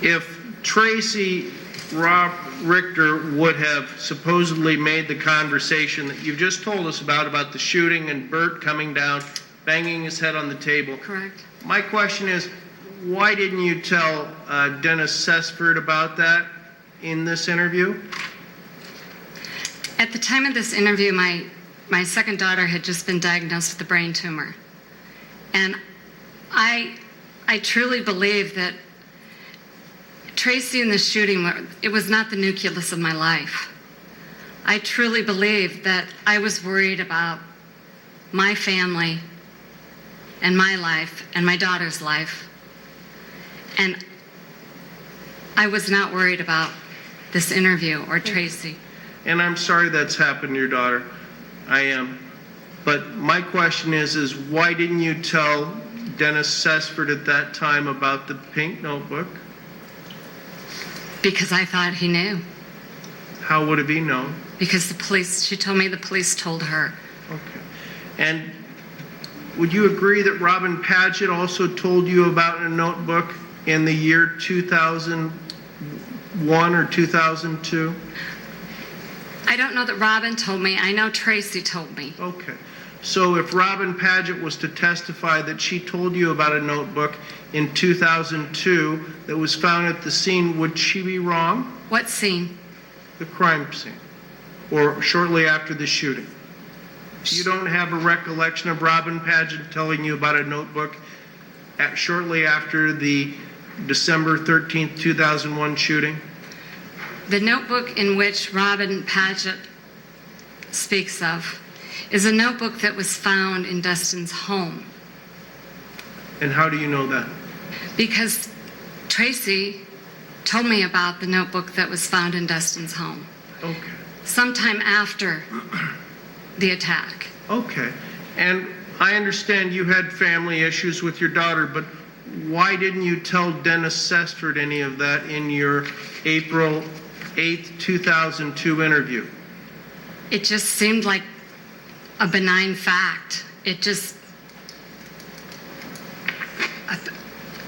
If Tracy Richter would have supposedly made the conversation that you've just told us about the shooting and Bert coming down, banging his head on the table. Correct. My question is, why didn't you tell Dennis Sesford about that in this interview? At the time of this interview, my second daughter had just been diagnosed with a brain tumor. And I truly believe that Tracy and the shooting, it was not the nucleus of my life. I truly believe that I was worried about my family and my life and my daughter's life. And I was not worried about this interview or Tracy. And I'm sorry that's happened to your daughter. I am. But my question is why didn't you tell Dennis Sesford at that time about the pink notebook? Because I thought he knew. How would it be known? Because she told me the police told her. Okay. And would you agree that Robin Padgett also told you about a notebook in the year 2001 or 2002? I don't know that Robin told me. I know Tracy told me. Okay. So if Robin Padgett was to testify that she told you about a notebook in 2002 that was found at the scene, would she be wrong? What scene? The crime scene, or shortly after the shooting. You don't have a recollection of Robin Padgett telling you about a notebook shortly after the December 13th, 2001 shooting? The notebook in which Robin Padgett speaks of is a notebook that was found in Dustin's home. And how do you know that? Because Tracy told me about the notebook that was found in Dustin's home. Okay. Sometime after the attack. Okay. And I understand you had family issues with your daughter, but why didn't you tell Dennis Sesford any of that in your April 8th, 2002 interview? It just seemed like a benign fact.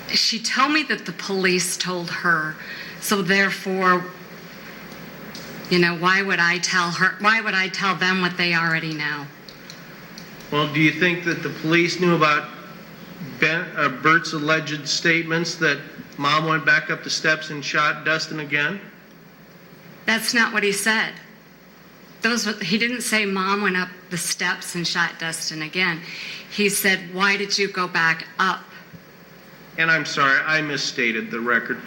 She told me that the police told her, so therefore, why would I tell her? Why would I tell them what they already know? Well, do you think that the police knew about Bert's alleged statements that Mom went back up the steps and shot Dustin again? That's not what he said. He didn't say Mom went up the steps and shot Dustin again. He said, why did you go back up? And I'm sorry, I misstated the record.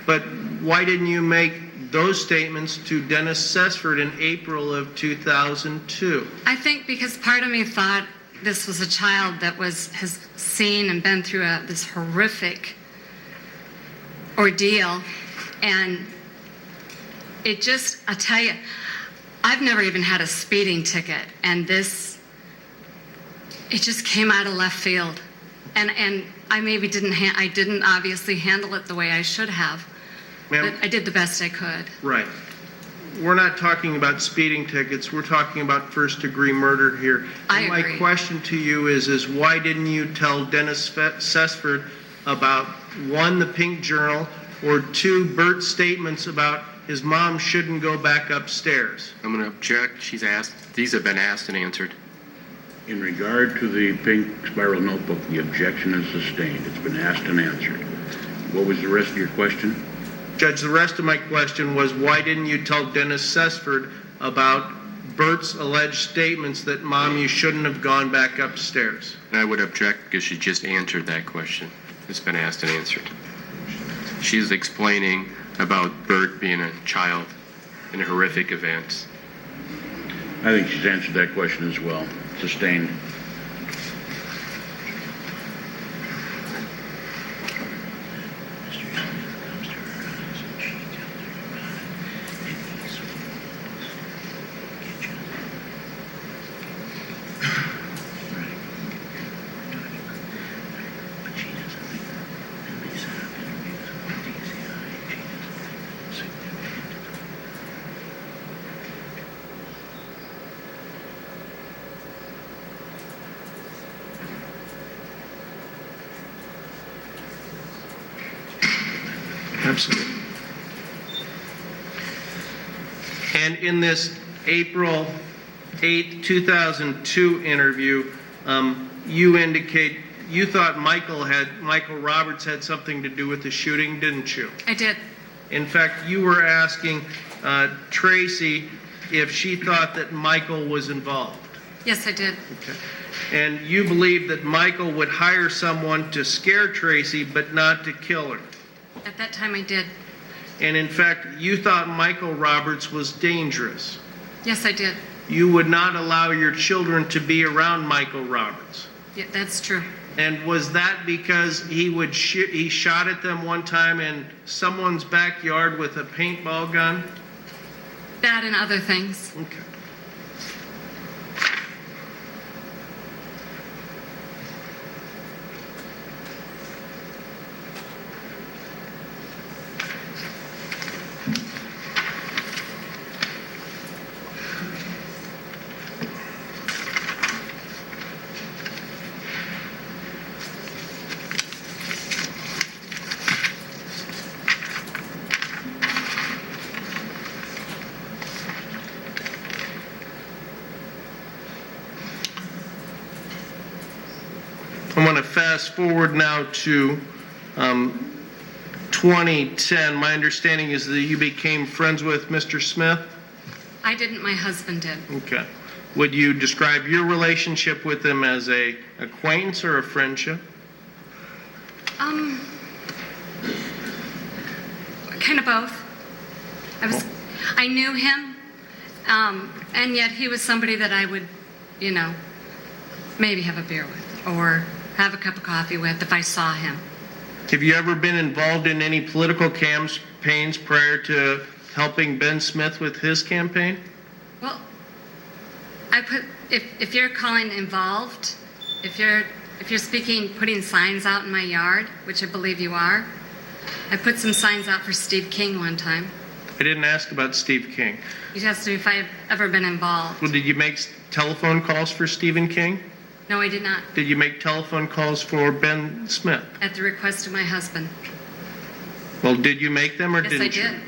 But why didn't you make those statements to Dennis Sesford in April of 2002? I think because part of me thought this was a child that has seen and been through this horrific ordeal. And I tell you, I've never even had a speeding ticket. And it just came out of left field. And I maybe I didn't obviously handle it the way I should have. Ma'am? But I did the best I could. Right. we're not talking about speeding tickets, we're talking about first-degree murder here. I And agree. my question to you is why didn't you tell Dennis Sessford about, one, the pink journal, or two, Bert's statements about his mom shouldn't go back upstairs? I'm going to object. These have been asked and answered. In regard to the pink spiral notebook, the objection is sustained. It's been asked and answered. What was the rest of your question? Judge, the rest of my question was, why didn't you tell Dennis Sessford about Bert's alleged statements that, Mom, you shouldn't have gone back upstairs? And I would object because she just answered that question. It's been asked and answered. She's explaining about Bert being a child in horrific events. I think she's answered that question as well. Sustained. Absolutely. And in this April 8, 2002 interview, you indicate you thought Michael Roberts had something to do with the shooting, didn't you? I did. In fact, you were asking Tracy if she thought that Michael was involved. Yes, I did. Okay. And you believe that Michael would hire someone to scare Tracy but not to kill her. At that time, I did. And in fact, you thought Michael Roberts was dangerous. Yes, I did. You would not allow your children to be around Michael Roberts. Yeah, that's true. And was that because he shot at them one time in someone's backyard with a paintball gun? That and other things. Okay. I want to fast forward now to 2010. My understanding is that you became friends with Mr. Smith. I didn't, my husband did. Okay. Would you describe your relationship with him as a acquaintance or a friendship? Kind of both. I knew him, and yet he was somebody that I would, maybe have a beer with or have a cup of coffee with if I saw him. Have you ever been involved in any political campaigns prior to helping Ben Smith with his campaign? Well, if you're calling involved, if you're speaking, putting signs out in my yard, which I believe you are, I put some signs out for Steve King one time. I didn't ask about Steve King. You asked me if I've ever been involved. Well, did you make telephone calls for Stephen King? No, I did not. Did you make telephone calls for Ben Smith? At the request of my husband. Well, did you make them or Yes, didn't I did. you?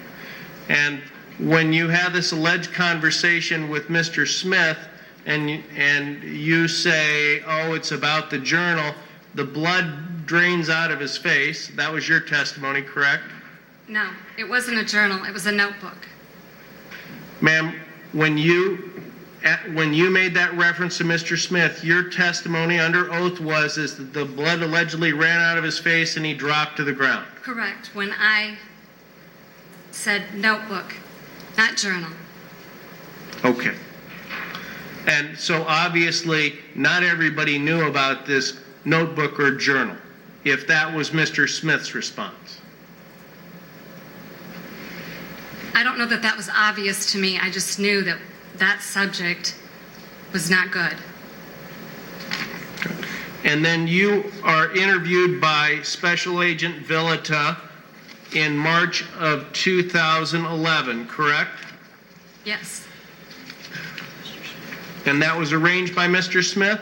And when you had this alleged conversation with Mr. Smith and you say, oh, it's about the journal, the blood drains out of his face. That was your testimony, correct? No, it wasn't a journal. It was a notebook. Ma'am, when you made that reference to Mr. Smith, your testimony under oath was that the blood allegedly ran out of his face and he dropped to the ground. Correct. When I said notebook, not journal. Okay. And so obviously not everybody knew about this notebook or journal, if that was Mr. Smith's response. I don't know that that was obvious to me. I just knew that that subject was not good. And then you are interviewed by Special Agent Villata in March of 2011, correct? Yes. And that was arranged by Mr. Smith?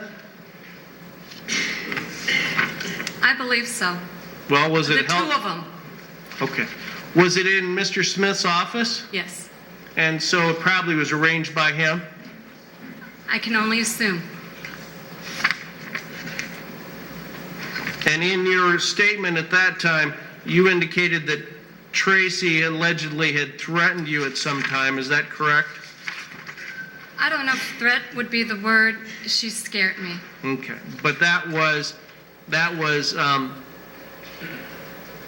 I believe so. Well, was The it two held? of them, Okay. Was it in Mr. Smith's office? yes. And so it probably was arranged by him? I can only assume. And in your statement at that time, you indicated that Tracy allegedly had threatened you at some time. Is that correct? I don't know if threat would be the word. She scared me. Okay. But that was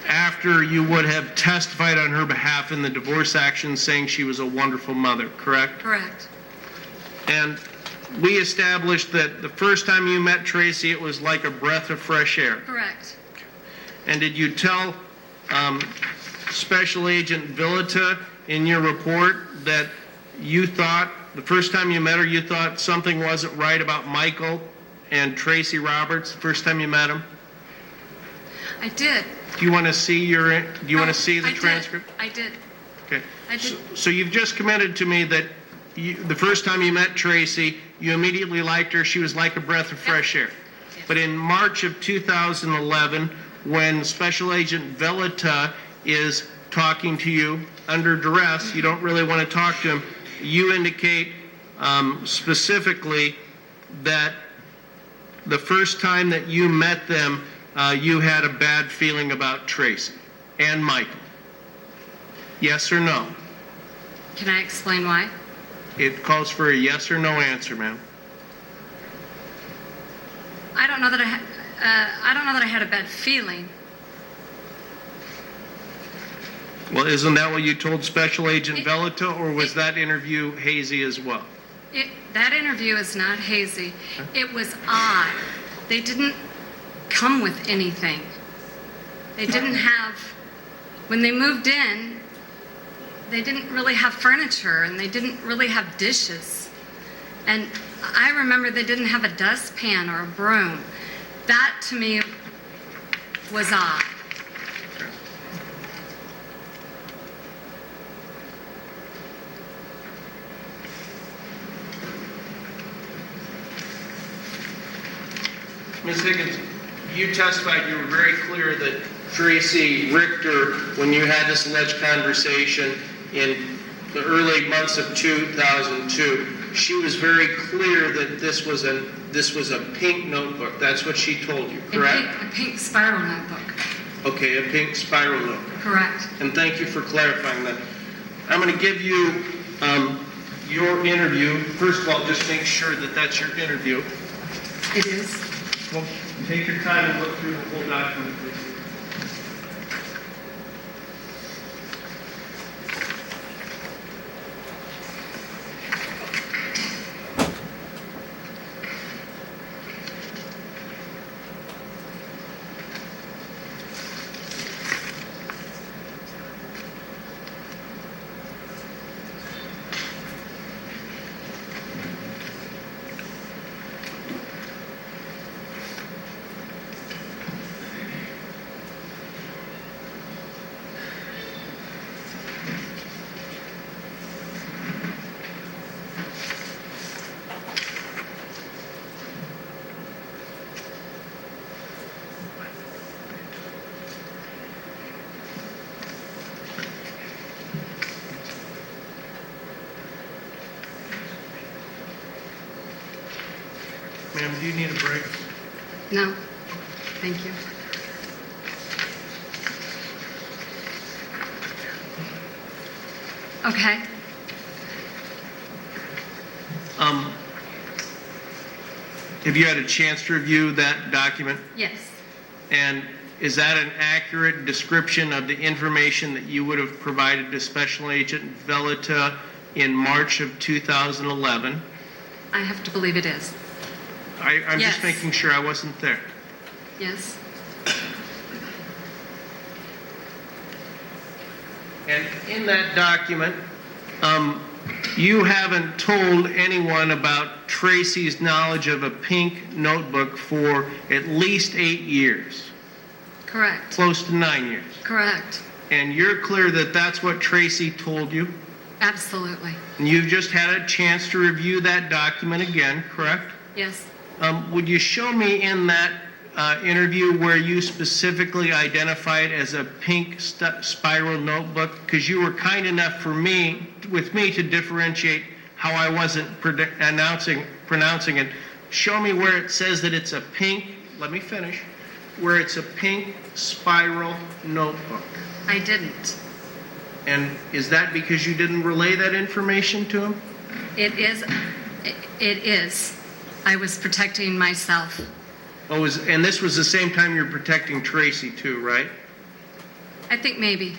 after you would have testified on her behalf in the divorce action saying she was a wonderful mother, correct? Correct. And we established that the first time you met Tracy, it was like a breath of fresh air. Correct. And did you tell Special Agent Villata in your report that you thought, the first time you met her, you thought something wasn't right about Michael and Tracy Roberts, the first time you met him? I did. Do you want to see the I did. transcript? I did. Okay. I did. So you've just committed to me that the first time you met Tracy, you immediately liked her. She was like a breath of fresh air. Yes. But in March of 2011, when Special Agent Villata is talking to you under duress, you don't really want to talk to him, you indicate specifically that the first time that you met them, you had a bad feeling about Tracy and Michael. Yes or no? Can I explain why? It calls for a yes or no answer, ma'am. I don't know that I had a bad feeling. Well, isn't that what you told Special Agent Villata, or was that interview hazy as well? That interview is not hazy. It was odd. They didn't come with anything. They didn't have, when they moved in, they didn't really have furniture and they didn't really have dishes. And I remember they didn't have a dustpan or a broom. That to me was odd. Ms. Higgins, you testified, you were very clear that Tracy Richter, when you had this alleged conversation in the early months of 2002, she was very clear that this was a pink notebook. That's what she told you, correct? A pink spiral notebook. Okay, a pink spiral notebook. Correct. And thank you for clarifying that. I'm going to give you your interview. First of all, just make sure that that's your interview. It is. Well, take your time and look through the whole document, please. Ma'am, do you need a break? No. Thank you. Okay. Have you had a chance to review that document? Yes. And is that an accurate description of the information that you would have provided to Special Agent Villata in March of 2011? I have to believe it is. I'm Yes. just making sure I wasn't there. Yes. And in that document, you haven't told anyone about Tracy's knowledge of a pink notebook for at least 8 years, Correct. close to 9 years. Correct. And you're clear that that's what Tracy told you? Absolutely. And you just had a chance to review that document again, correct? Yes. Would you show me in that interview where you specifically identified as a pink spiral notebook? Because you were kind enough with me to differentiate how I wasn't pronouncing it. Show me where it says that it's a pink, let me finish, where it's a pink spiral notebook. I didn't. And is that because you didn't relay that information to him? It is. It is. I was protecting myself. Oh, and this was the same time you're protecting Tracy too, right? I think maybe.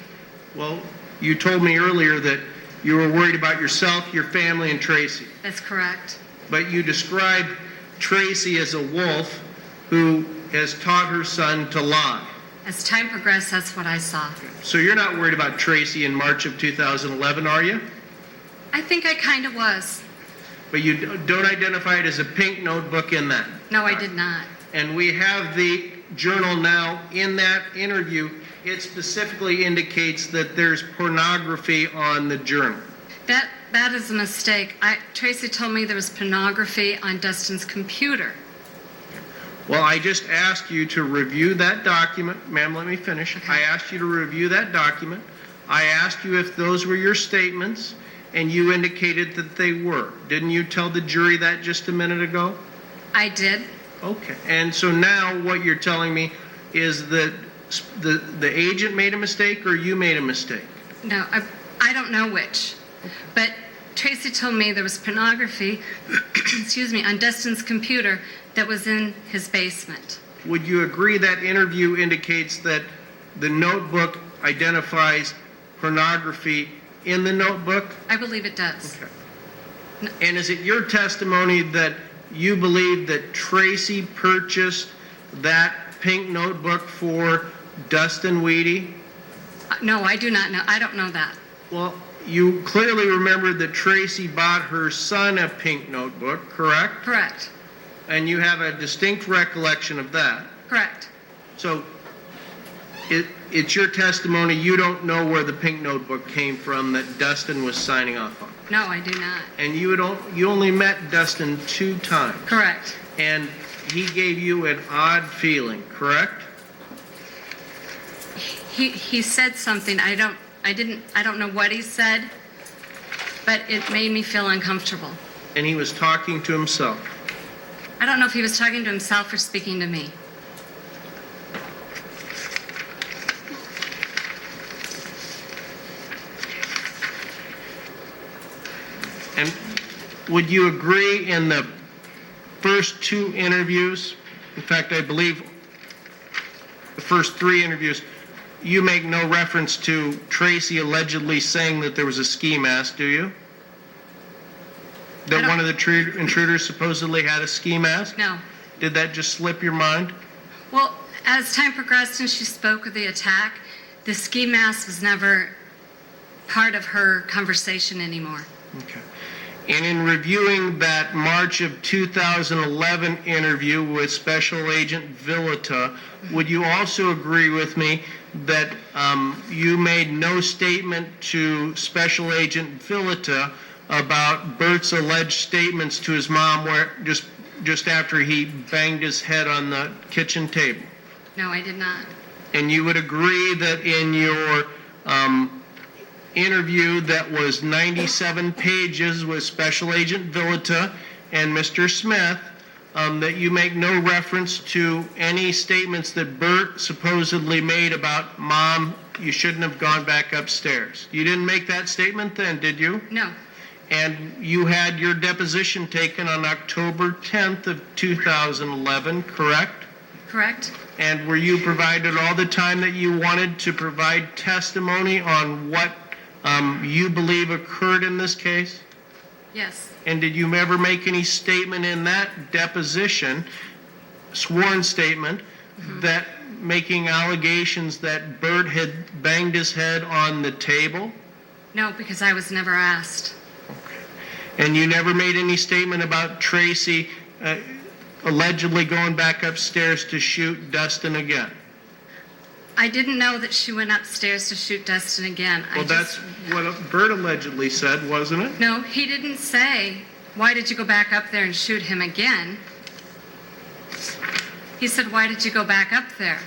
Well, you told me earlier that you were worried about yourself, your family, and Tracy. That's correct. But you described Tracy as a wolf who has taught her son to lie. As time progressed, that's what I saw. So you're not worried about Tracy in March of 2011, are you? I think I kind of was. But you don't identify it as a pink notebook in that. No, I did not. And we have the journal now. In that interview, it specifically indicates that there's pornography on the journal. That is a mistake. Tracy told me there was pornography on Dustin's computer. Well, I just asked you to review that document. Ma'am, let me finish. Okay. I asked you to review that document. I asked you if those were your statements, and you indicated that they were. Didn't you tell the jury that just a minute ago? I did. Okay. And so now what you're telling me is that the agent made a mistake or you made a mistake? No, I don't know which. But Tracy told me there was pornography, excuse me, on Dustin's computer that was in his basement. Would you agree that interview indicates that the notebook identifies pornography in the notebook? I believe it does. Okay. And is it your testimony that you believe that Tracy purchased that pink notebook for Dustin Weedy? No, I do not know. I don't know that. Well, you clearly remember that Tracy bought her son a pink notebook, correct? Correct. And you have a distinct recollection of that. Correct. So it's your testimony you don't know where the pink notebook came from that Dustin was signing off on. No, I do not. And you only met Dustin 2 times. Correct. And he gave you an odd feeling, correct? He said something. I don't know what he said, but it made me feel uncomfortable. And he was talking to himself. I don't know if he was talking to himself or speaking to me. And would you agree in the first 2 interviews, in fact, I believe the first 3 interviews, you make no reference to Tracy allegedly saying that there was a ski mask, do you? That one of the intruders supposedly had a ski mask? No. Did that just slip your mind? Well, as time progressed and she spoke of the attack, the ski mask was never part of her conversation anymore. Okay. And in reviewing that March of 2011 interview with Special Agent Villata, would you also agree with me that you made no statement to Special Agent Villata about Bert's alleged statements to his mom where just after he banged his head on the kitchen table? No, I did not. And you would agree that in your interview that was 97 pages with Special Agent Villata and Mr. Smith, that you make no reference to any statements that Bert supposedly made about, Mom, you shouldn't have gone back upstairs. You didn't make that statement then, did you? No. And you had your deposition taken on October 10th of 2011, correct? Correct? And were you provided all the time that you wanted to provide testimony on what you believe occurred in this case? Yes. And did you ever make any statement in that deposition, sworn statement, that making allegations that Bert had banged his head on the table? No, because I was never asked. And you never made any statement about Tracy allegedly going back upstairs to shoot Dustin again? I didn't know that she went upstairs to shoot Dustin again. Well, that's what Bert allegedly said, wasn't it? No, he didn't say, why did you go back up there and shoot him again? He said, why did you go back up there?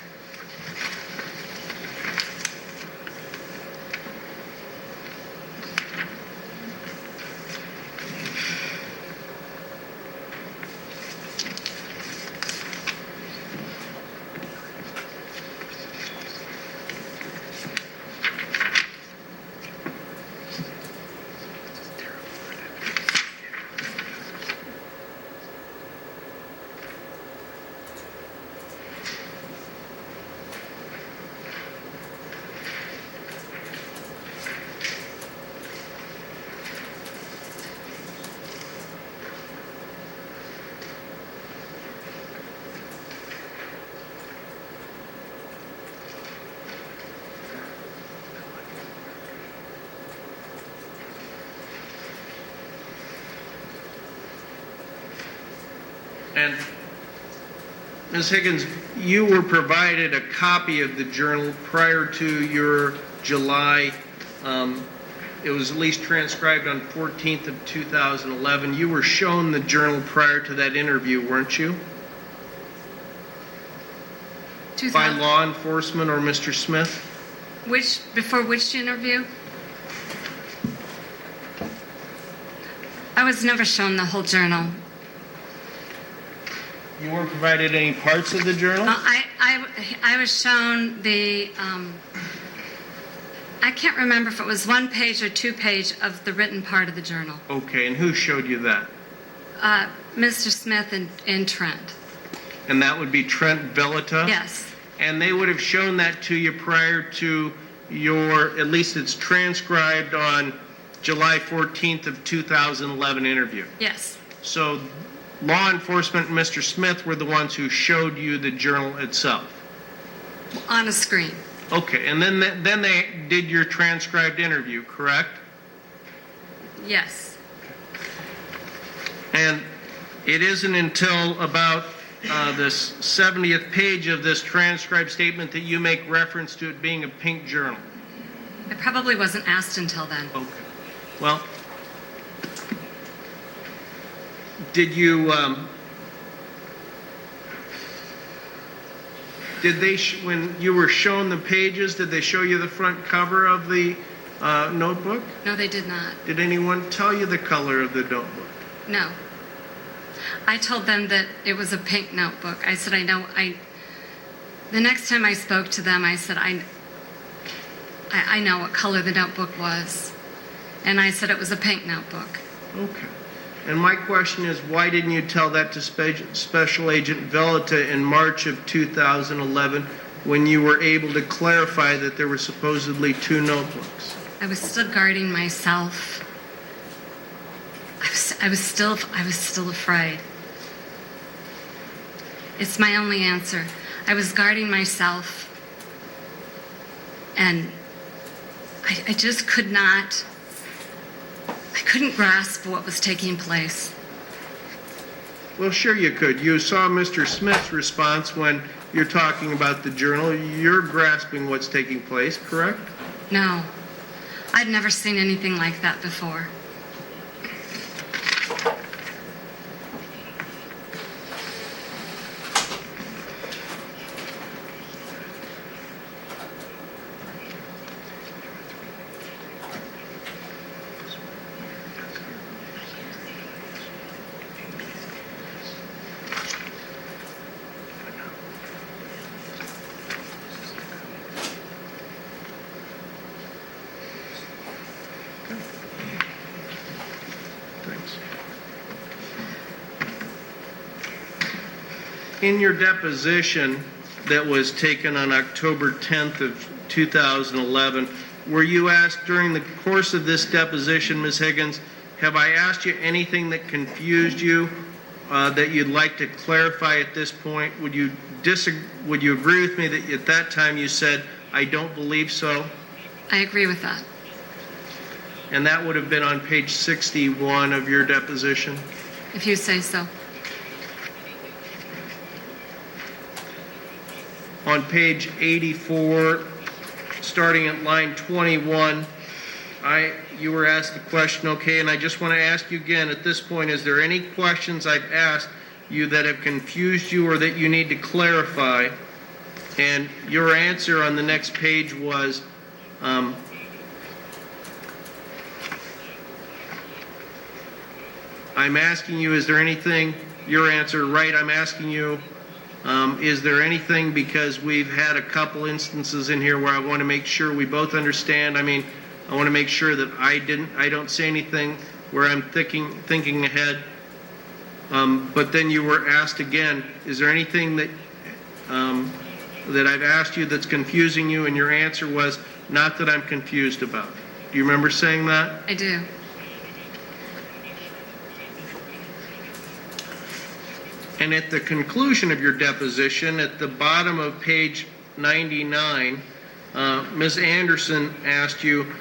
And Ms. Higgins, you were provided a copy of the journal prior to your July, it was at least transcribed on 14th of 2011. You were shown the journal prior to that interview, weren't you? By law enforcement or Mr. Smith? Before which interview? I was never shown the whole journal. You weren't provided any parts of the journal? I was shown the, I can't remember if it was 1 page or 2 page of the written part of the journal. Okay, and who showed you that? Mr. Smith and Trent. And that would be Trent Villata? Yes. And they would have shown that to you prior to your, at least it's transcribed on July 14th of 2011 interview. Yes. So law enforcement and Mr. Smith were the ones who showed you the journal itself. On a screen. Okay, and then they did your transcribed interview, correct? Yes. And it isn't until about this 70th page of this transcribed statement that you make reference to it being a pink journal. I probably wasn't asked until then. Okay. Well, did you, did they, when you were shown the pages, did they show you the front cover of the notebook? No, they did not. Did anyone tell you the color of the notebook? No. I told them that it was a pink notebook. I said, the next time I spoke to them, I said, I know what color the notebook was. And I said it was a pink notebook. Okay. And my question is, why didn't you tell that to Special Agent Villata in March of 2011 when you were able to clarify that there were supposedly 2 notebooks? I was still guarding myself. I was still afraid. It's my only answer. I was guarding myself, and I just could not. I couldn't grasp what was taking place. Well, sure you could. You saw Mr. Smith's response when you're talking about the journal. You're grasping what's taking place, correct? No. I'd never seen anything like that before. In your deposition that was taken on October 10th of 2011, were you asked during the course of this deposition, Ms. Higgins, have I asked you anything that confused you that you'd like to clarify at this point? Would you agree with me that at that time you said, I don't believe so? I agree with that. And that would have been on page 61 of your deposition? If you say so. on page 84, starting at line 21, you were asked the question, okay, and I just want to ask you again at this point, is there any questions I've asked you that have confused you or that you need to clarify? And your answer on the next page was, I'm asking you, is there anything, your answer, right, I'm asking you, is there anything, because we've had a couple instances in here where I want to make sure we both understand. I mean, I want to make sure that I don't say anything where I'm thinking ahead. But then you were asked again, is there anything that I've asked you that's confusing you? And your answer was, not that I'm confused about. Do you remember saying that? I do. And at the conclusion of your deposition, at the bottom of page 99, Ms. Anderson asked you,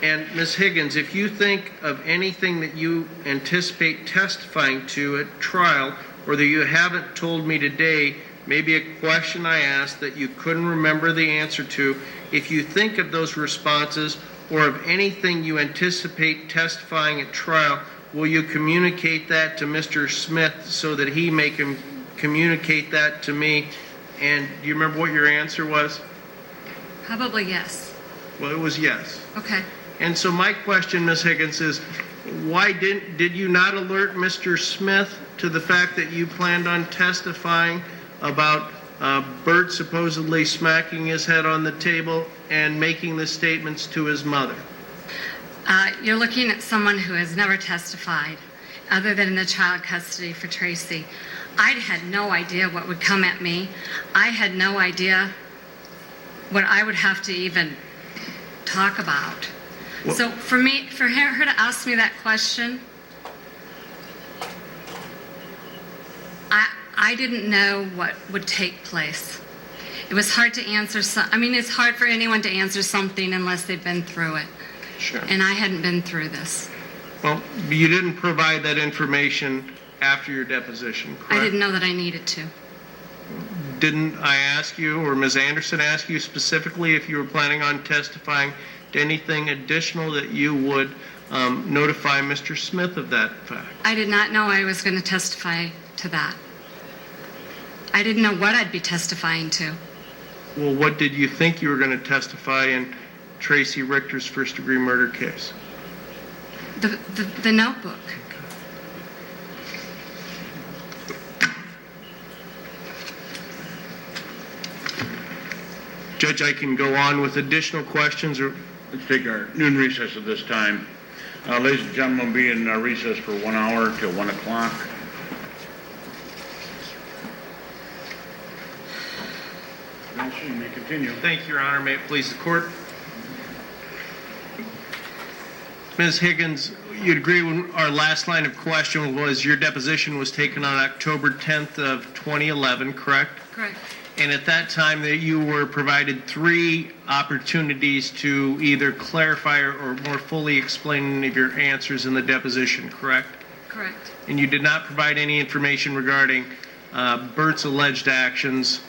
and Ms. Higgins, if you think of anything that you anticipate testifying to at trial or that you haven't told me today, maybe a question I asked that you couldn't remember the answer to, if you think of those responses or of anything you anticipate testifying at trial, will you communicate that to Mr. Smith so that he may communicate that to me? And do you remember what your answer was? Probably yes. Well, it was yes. Okay. And so my question, Ms. Higgins, is why did you not alert Mr. Smith to the fact that you planned on testifying about Bert supposedly smacking his head on the table and making the statements to his mother? You're looking at someone who has never testified, other than in the child custody for Tracy. I had no idea what would come at me. I had no idea what I would have to even talk about. Well, so for her to ask me that question, I didn't know what would take place. It was hard to answer. It's hard for anyone to answer something unless they've been through it. Sure. And I hadn't been through this. Well, you didn't provide that information after your deposition, correct? I didn't know that I needed to. Didn't I ask you, or Ms. Anderson ask you specifically if you were planning on testifying to anything additional that you would notify Mr. Smith of that fact? I did not know I was going to testify to that. I didn't know what I'd be testifying to. Well, what did you think you were going to testify in Tracy Richter's first-degree murder case? The notebook. Judge, I can go on with additional questions, or Let's take our noon recess at this time. Ladies and gentlemen, we'll be in recess for 1 hour till 1 o'clock. You may continue. thank you, Your Honor. May it please the court. Ms. Higgins, you'd agree when our last line of question was your deposition was taken on October 10th of 2011, correct? Correct. And at that time that you were provided 3 opportunities to either clarify or more fully explain any of your answers in the deposition, correct? Correct. And you did not provide any information regarding Bert's alleged actions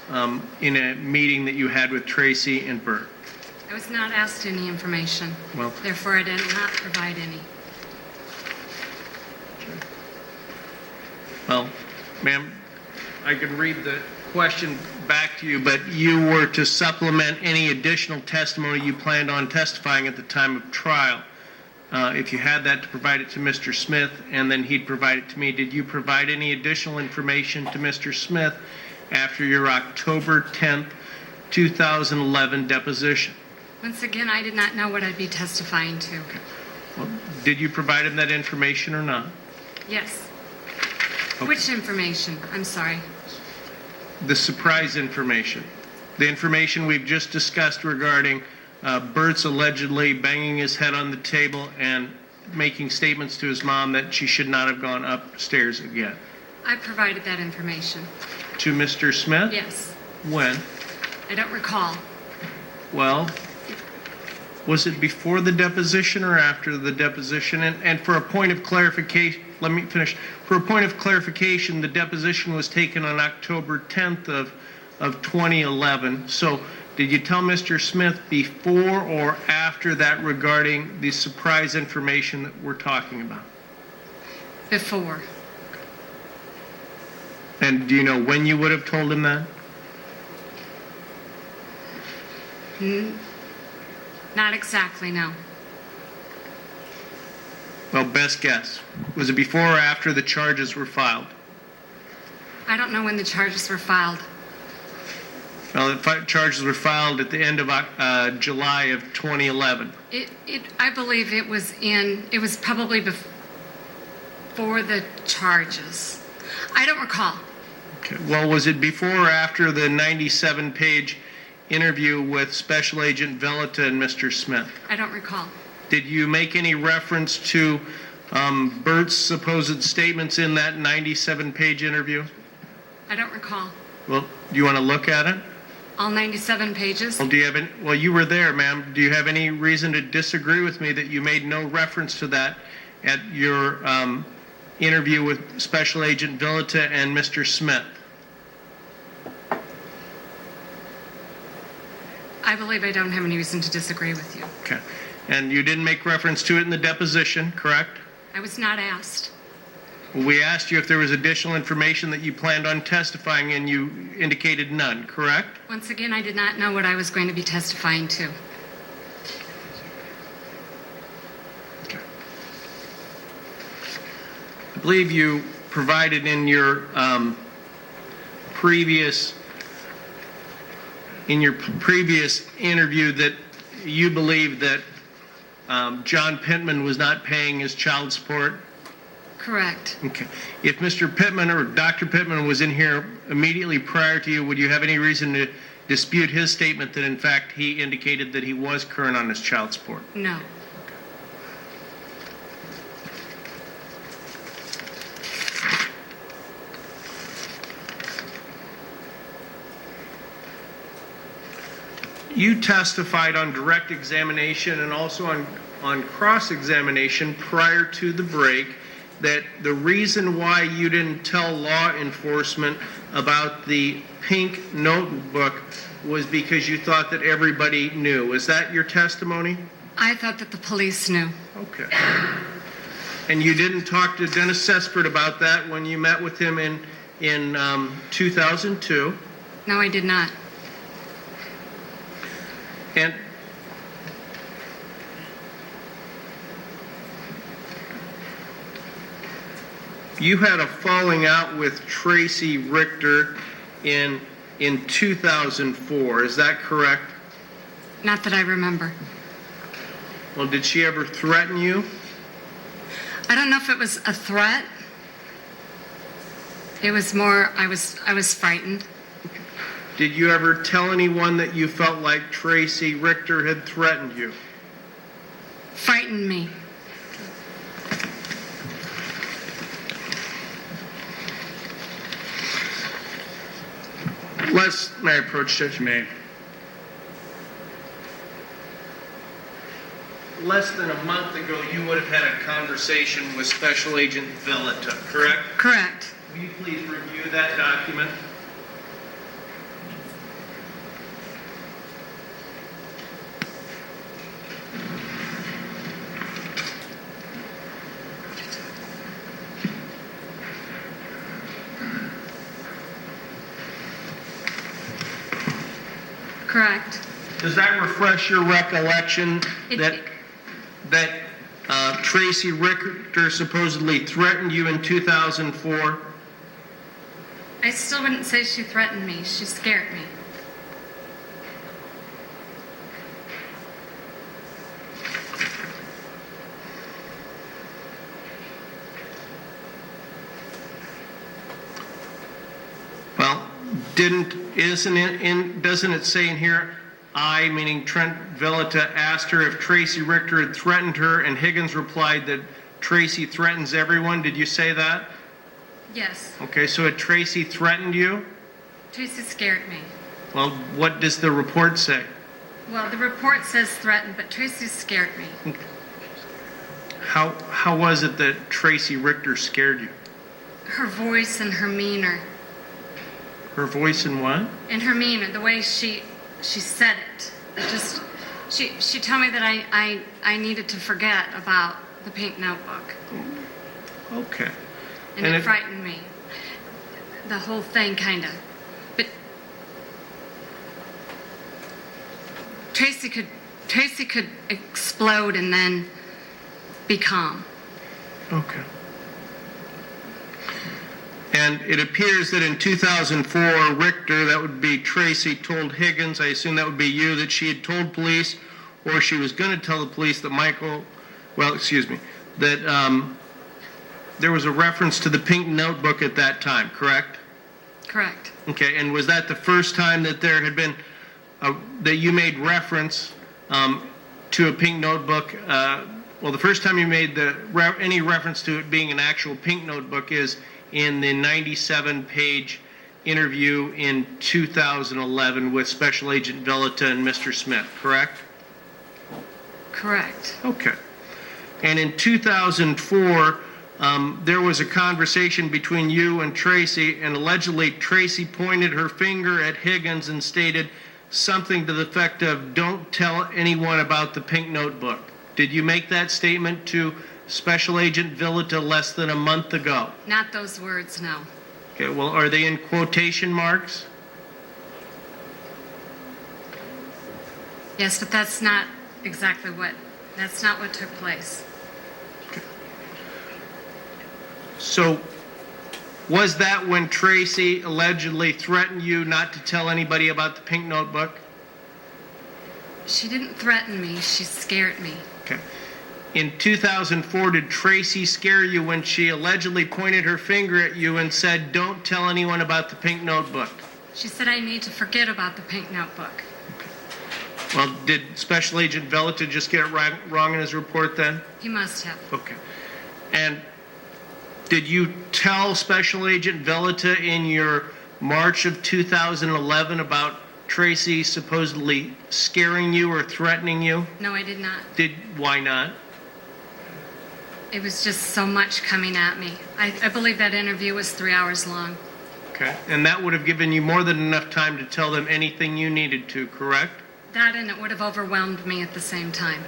in a meeting that you had with Tracy and Bert. I was not asked any information. Well, Therefore, I did not provide any. well, ma'am, I can read the question back to you, but you were to supplement any additional testimony you planned on testifying at the time of trial. If you had that, to provide it to Mr. Smith, and then he'd provide it to me. Did you provide any additional information to Mr. Smith after your October 10th, 2011 deposition? Once again, I did not know what I'd be testifying to. Well, did you provide him that information or not? Yes. Okay. Which information? I'm sorry. The surprise information. The information we've just discussed regarding Bert's allegedly banging his head on the table and making statements to his mom that she should not have gone upstairs again. I provided that information. To Mr. Smith? Yes. When? I don't recall. Well, was it before the deposition or after the deposition? And for a point of clarification, let me finish. For a point of clarification, the deposition was taken on October 10th of of 2011. So did you tell Mr. Smith before or after that regarding the surprise information that we're talking about? Before. And do you know when you would have told him that? Not exactly, no. Well, best guess. Was it before or after the charges were filed? I don't know when the charges were filed. Well, the charges were filed at the end of July of 2011. I believe it was probably before the charges. I don't recall. Okay. Well, was it before or after the 97-page interview with Special Agent Veleta and Mr. Smith? I don't recall. Did you make any reference to Bert's supposed statements in that 97-page interview? I don't recall. Well, do you want to look at it? All 97 pages? Well, do you have any, well, you were there, ma'am. Do you have any reason to disagree with me that you made no reference to that at your interview with Special Agent Veleta and Mr. Smith? I believe I don't have any reason to disagree with you. Okay. And you didn't make reference to it in the deposition, correct? I was not asked. We asked you if there was additional information that you planned on testifying, and you indicated none, correct? Once again, I did not know what I was going to be testifying to. Okay. I believe you provided in your previous interview that you believe that John Pittman was not paying his child support. Correct. Okay. If Mr. Pittman or Dr. Pittman was in here immediately prior to you, would you have any reason to dispute his statement that, in fact, he indicated that he was current on his child support? No. You testified on direct examination and also on cross-examination prior to the break that the reason why you didn't tell law enforcement about the pink notebook was because you thought that everybody knew. Is that your testimony? I thought that the police knew. Okay. And you didn't talk to Dennis Sesford about that when you met with him in 2002? No, I did not. And you had a falling out with Tracy Richter in 2004, is that correct? Not that I remember. Well, did she ever threaten you? I don't know if it was a threat. It was more, I was frightened. Did you ever tell anyone that you felt like Tracy Richter had threatened you? Frightened me. May I approach, Judge? May. Less than a month ago, you would have had a conversation with Special Agent Veleta, correct? Correct. Will you please review that document? Correct. Does that refresh your recollection It- that Tracy Richter supposedly threatened you in 2004? I still wouldn't say she threatened me. She scared me. Well, doesn't it say in here, I, meaning Trent Veleta, asked her if Tracy Richter had threatened her, and Higgins replied that Tracy threatens everyone. Did you say that? Yes. Okay, so had Tracy threatened you? Tracy scared me. Well, what does the report say? Well, the report says threatened, but Tracy scared me. How was it that Tracy Richter scared you? Her voice and her manner. Her voice and what? And her mien and the way she said it. It just, she told me that I needed to forget about the pink notebook. Okay. And it frightened me. The whole thing kind of. But Tracy could explode and then be calm. Okay. And it appears that in 2004, Richter, that would be Tracy, told Higgins, I assume that would be you, that she had told police, or she was going to tell the police that that there was a reference to the pink notebook at that time, correct? Correct. Okay, and was that the first time that there had been, that you made reference to a pink notebook? Well, the first time you made any reference to it being an actual pink notebook is in the 97-page interview in 2011 with Special Agent Villita and Mr. Smith, correct? Correct. Okay. And in 2004, there was a conversation between you and Tracy, and allegedly Tracy pointed her finger at Higgins and stated something to the effect of, "Don't tell anyone about the pink notebook." Did you make that statement to Special Agent Villita less than a month ago? Not those words, no. Okay, well, are they in quotation marks? Yes, but that's not exactly that's not what took place. So, was that when Tracy allegedly threatened you not to tell anybody about the pink notebook? She didn't threaten me, she scared me. Okay. In 2004, did Tracy scare you when she allegedly pointed her finger at you and said, "Don't tell anyone about the pink notebook"? She said I need to forget about the pink notebook. Well, did Special Agent Villita just get it wrong in his report then? He must have. Okay. And did you tell Special Agent Villita in your March of 2011 about Tracy supposedly scaring you or threatening you? No, I did not. Why not? It was just so much coming at me. I believe that interview was 3 hours long. Okay. And that would have given you more than enough time to tell them anything you needed to, correct? That and it would have overwhelmed me at the same time.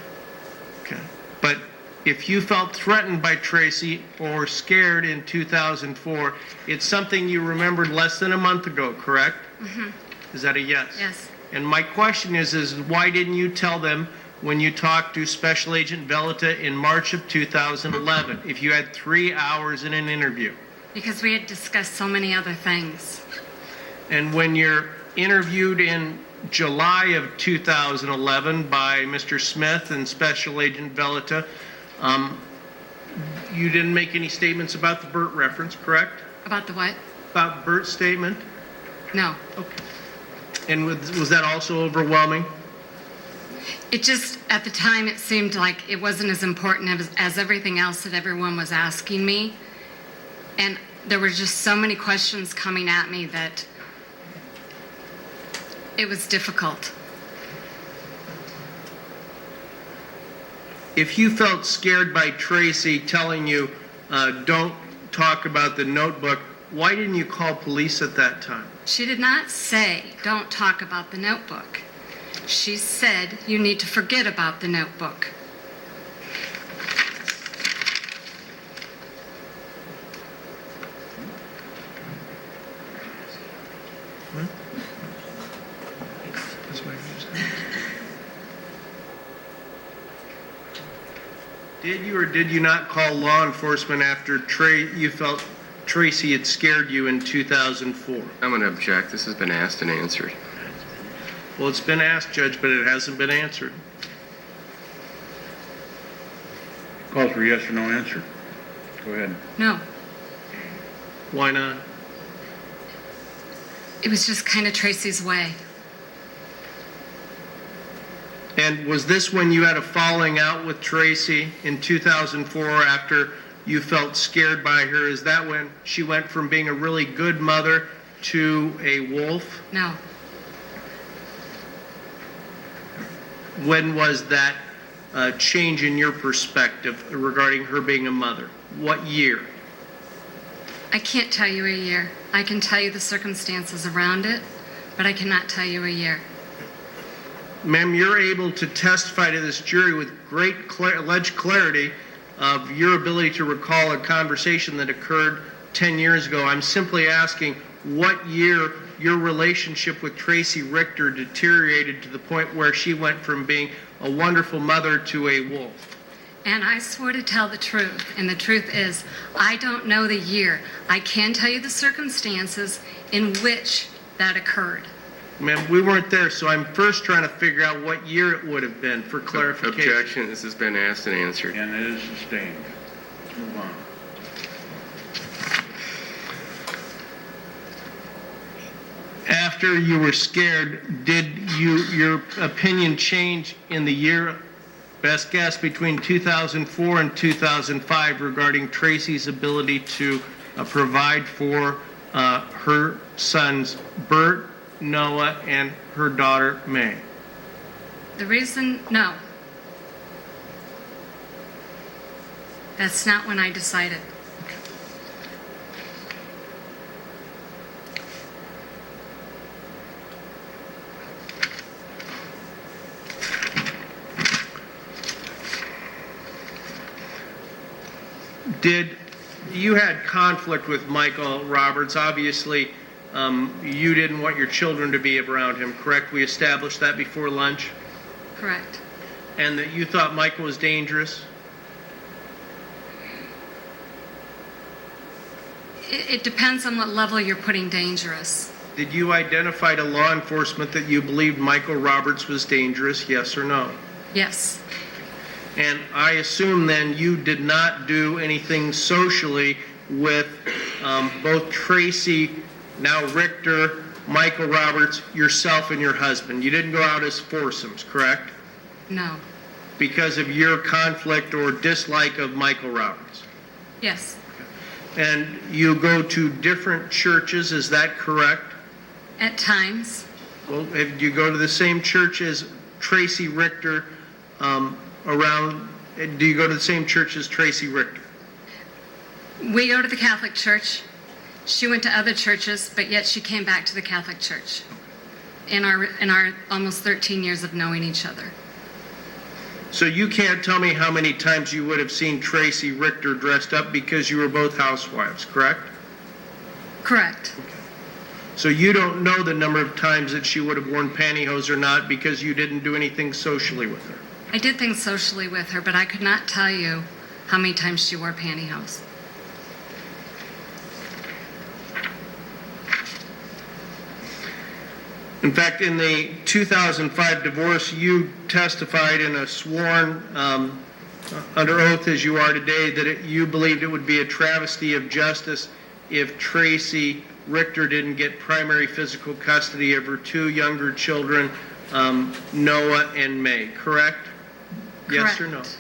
Okay. But if you felt threatened by Tracy or scared in 2004, it's something you remembered less than a month ago, correct? Mm-hmm. Is that a yes? Yes. And my question is why didn't you tell them when you talked to Special Agent Villita in March of 2011, if you had 3 hours in an interview? Because we had discussed so many other things. And when you're interviewed in July of 2011 by Mr. Smith and Special Agent Villita, you didn't make any statements about the Burt reference, correct? About the what? About Burt's statement? No. Okay. And was that also overwhelming? It just, at the time, it seemed like it wasn't as important as everything else that everyone was asking me. And there were just so many questions coming at me that it was difficult. If you felt scared by Tracy telling you, don't talk about the notebook, why didn't you call police at that time? She did not say, "Don't talk about the notebook." She said, "You need to forget about the notebook." Did you or did you not call law enforcement after you felt Tracy had scared you in 2004? I'm going to object. This has been asked and answered. Well, it's been asked, Judge, but it hasn't been answered. Calls for yes or no answer. Go ahead. No. Why not? It was just kind of Tracy's way. And was this when you had a falling out with Tracy in 2004 after you felt scared by her? Is that when she went from being a really good mother to a wolf? No. When was that change in your perspective regarding her being a mother? What year? I can't tell you a year. I can tell you the circumstances around it, but I cannot tell you a year. Ma'am, you're able to testify to this jury with great alleged clarity of your ability to recall a conversation that occurred 10 years ago. I'm simply asking what year your relationship with Tracy Richter deteriorated to the point where she went from being a wonderful mother to a wolf. And I swore to tell the truth, and the truth is, I don't know the year. I can tell you the circumstances in which that occurred. Ma'am, we weren't there, so I'm first trying to figure out what year it would have been for clarification. Objection. This has been asked and answered. And it is sustained. Let's move on. After you were scared, did your opinion change in the year, best guess, between 2004 and 2005 regarding Tracy's ability to provide for her sons, Bert, Noah, and her daughter, May? The reason, no. That's not when I decided. Did you had conflict with Michael Roberts? Obviously, you didn't want your children to be around him, correct? We established that before lunch? Correct. And that you thought Michael was dangerous? It depends on what level you're putting dangerous. Did you identify to law enforcement that you believed Michael Roberts was dangerous, yes or no? Yes. And I assume then you did not do anything socially with both Tracy, now Richter, Michael Roberts, yourself, and your husband. You didn't go out as foursomes, correct? No. Because of your conflict or dislike of Michael Roberts. Yes. And you go to different churches, is that correct? At times. Well, if you go to the same church as Tracy Richter, do you go to the same church as Tracy Richter? We go to the Catholic Church. She went to other churches, but yet she came back to the Catholic Church in our almost 13 years of knowing each other. So you can't tell me how many times you would have seen Tracy Richter dressed up because you were both housewives, correct? Correct. So you don't know the number of times that she would have worn pantyhose or not because you didn't do anything socially with her? I did things socially with her, but I could not tell you how many times she wore pantyhose. In fact, in the 2005 divorce, you testified in a sworn, under oath as you are today, that you believed it would be a travesty of justice if Tracy Richter didn't get primary physical custody of her two younger children, Noah and May, correct? Yes or no? Correct.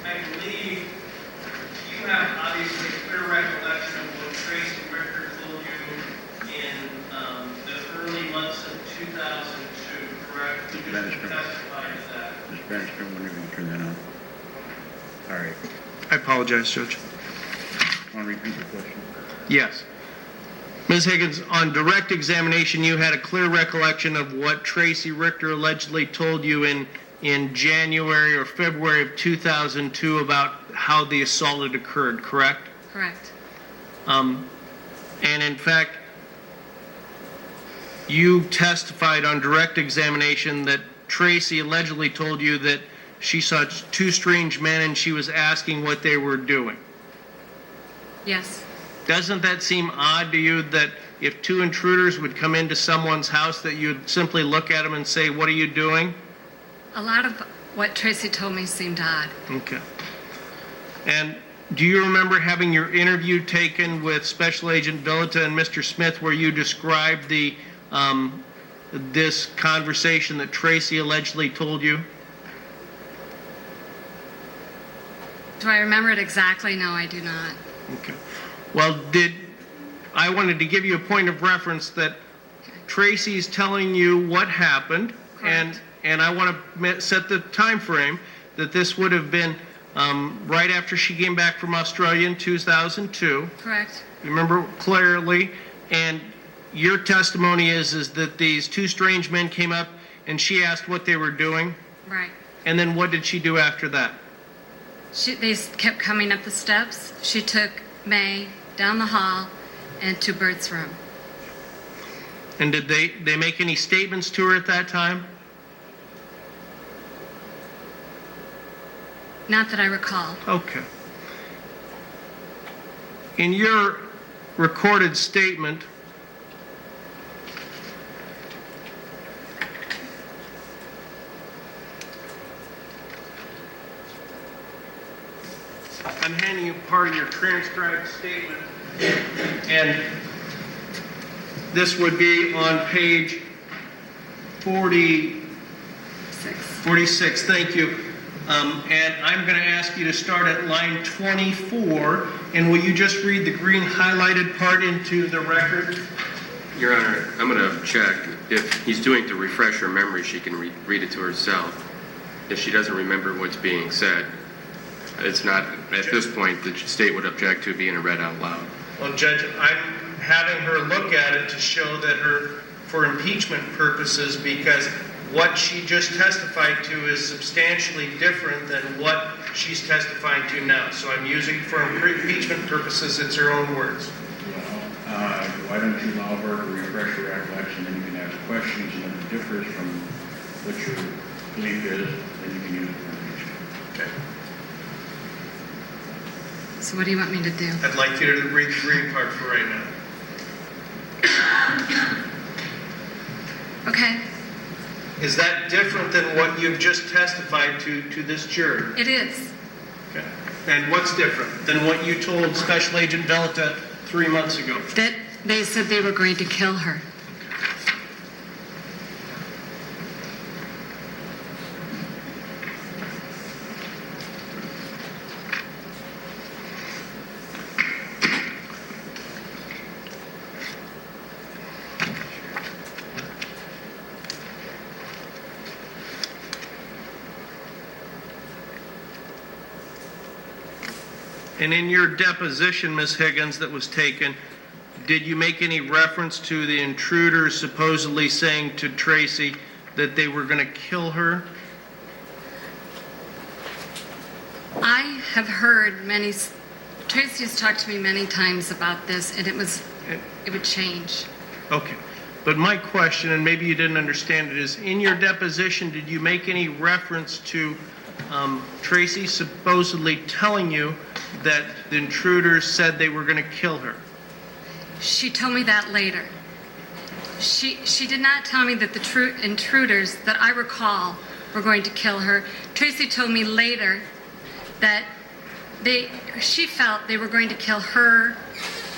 I believe you have obviously a clear recollection of what Tracy Richter told you in the early months of 2002, correct? You That is just correct. testified to that. Mr. Bannister, when are you going to turn that on? All right. I apologize, Judge. Want to repeat the question? Yes. Ms. Higgins, on direct examination, you had a clear recollection of what Tracy Richter allegedly told you in January or February of 2002 about how the assault had occurred, correct? Correct. And in fact, you testified on direct examination that Tracy allegedly told you that she saw two strange men and she was asking what they were doing. Yes. Doesn't that seem odd to you that if two intruders would come into someone's house that you'd simply look at them and say, "What are you doing?" A lot of what Tracy told me seemed odd. Okay. And do you remember having your interview taken with Special Agent Villata and Mr. Smith where you described the this conversation that Tracy allegedly told you? Do I remember it exactly? No, I do not. Okay. Well, I wanted to give you a point of reference that Tracy's telling you what happened, Correct. and I want to set the time frame that this would have been right after she came back from Australia in 2002. Correct. You remember clearly, and your testimony is that these two strange men came up and she asked what they were doing, Right. and then what did she do after that? They kept coming up the steps. She took May down the hall and to Bert's room. And did they make any statements to her at that time? Not that I recall. Okay. In your recorded statement, I'm handing you part of your transcribed statement, and this would be on page 46, thank you. And I'm going to ask you to start at line 24, and will you just read the green highlighted part into the record? Your Honor, I'm going to check. If he's doing to refresh her memory, she can read it to herself. If she doesn't remember what's being said, it's not, at this point, the state would object to being read out loud. Well, Judge, I'm having her look at it to show that for impeachment purposes, because what she just testified to is substantially different than what she's testifying to now. So I'm using for impeachment purposes, it's her own words. Well, why don't you allow her to refresh her recollection, then you can ask questions, and if it differs from what your belief is, then you can use it for impeachment. Okay. So what do you want me to do? I'd like you to read the green part for right now. Okay. Is that different than what you've just testified to this jury? It is. Okay. And what's different than what you told Special Agent Villata 3 months ago? That they said they were going to kill her. And in your deposition, Ms. Higgins, that was taken, did you make any reference to the intruders supposedly saying to Tracy that they were going to kill her? I have heard Tracy has talked to me many times about this, and it would change. Okay. But my question, and maybe you didn't understand it, is in your deposition, did you make any reference to Tracy supposedly telling you that the intruders said they were going to kill her? She told me that later. She did not tell me that the intruders that I recall were going to kill her. Tracy told me later that she felt they were going to kill her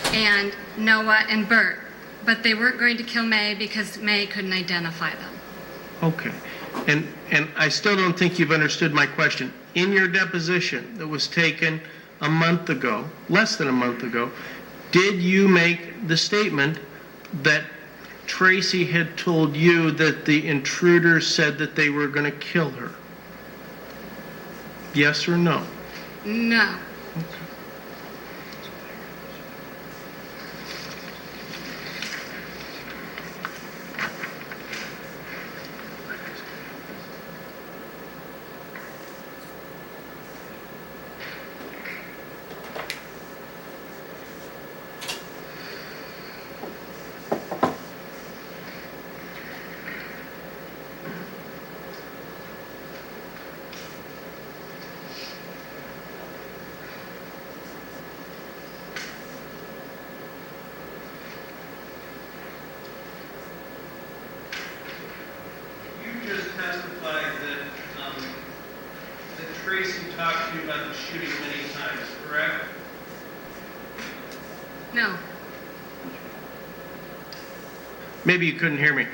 and Noah and Bert, but they weren't going to kill May because May couldn't identify them. Okay. And I still don't think you've understood my question. In your deposition that was taken a month ago, less than a month ago, did you make the statement that Tracy had told you that the intruders said that they were going to kill her? Yes or no? No. talked to you about the shooting many times, correct? No. Maybe you couldn't hear me.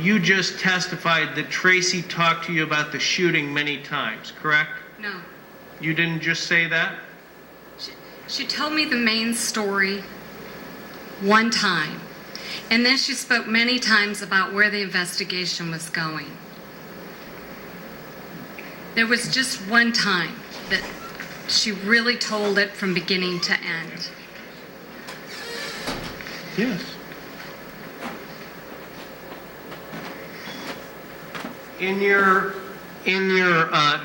You just testified that Tracy talked to you about the shooting many times, correct? No. You didn't just say that? She told me the main story one time, and then she spoke many times about where the investigation was going. There was just one time that she really told it from beginning to end. Yes. In your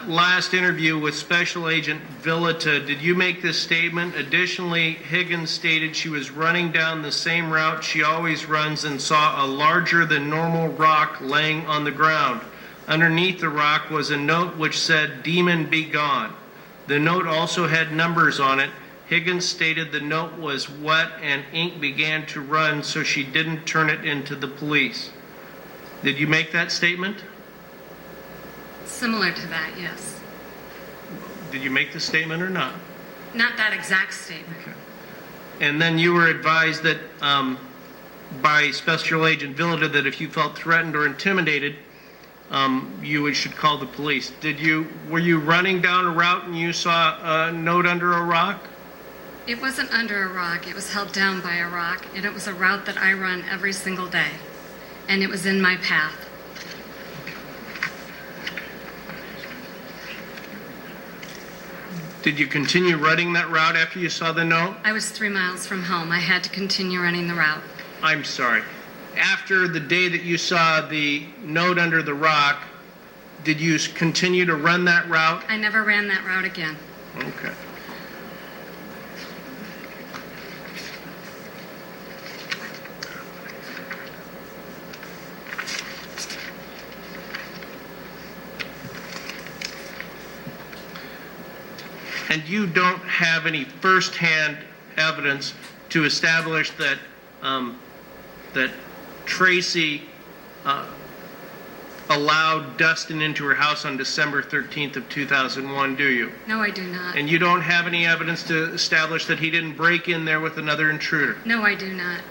last interview with Special Agent Villita, did you make this statement? Additionally, Higgins stated she was running down the same route she always runs and saw a larger than normal rock laying on the ground. Underneath the rock was a note which said, "Demon be gone." The note also had numbers on it. Higgins stated the note was wet and ink began to run, so she didn't turn it into the police. Did you make that statement? Similar to that, yes. Did you make the statement or not? Not that exact statement. And then you were advised that by Special Agent Villita that if you felt threatened or intimidated, you should call the police. Were you running down a route and you saw a note under a rock? It wasn't under a rock. It was held down by a rock, and it was a route that I run every single day, and it was in my path. Did you continue running that route after you saw the note? I was 3 miles from home. I had to continue running the route. I'm sorry. After the day that you saw the note under the rock, did you continue to run that route? I never ran that route again. Okay. And you don't have any firsthand evidence to establish that that Tracy allowed Dustin into her house on December 13th of 2001, do you? No, I do not. And you don't have any evidence to establish that he didn't break in there with another intruder? No, I do not.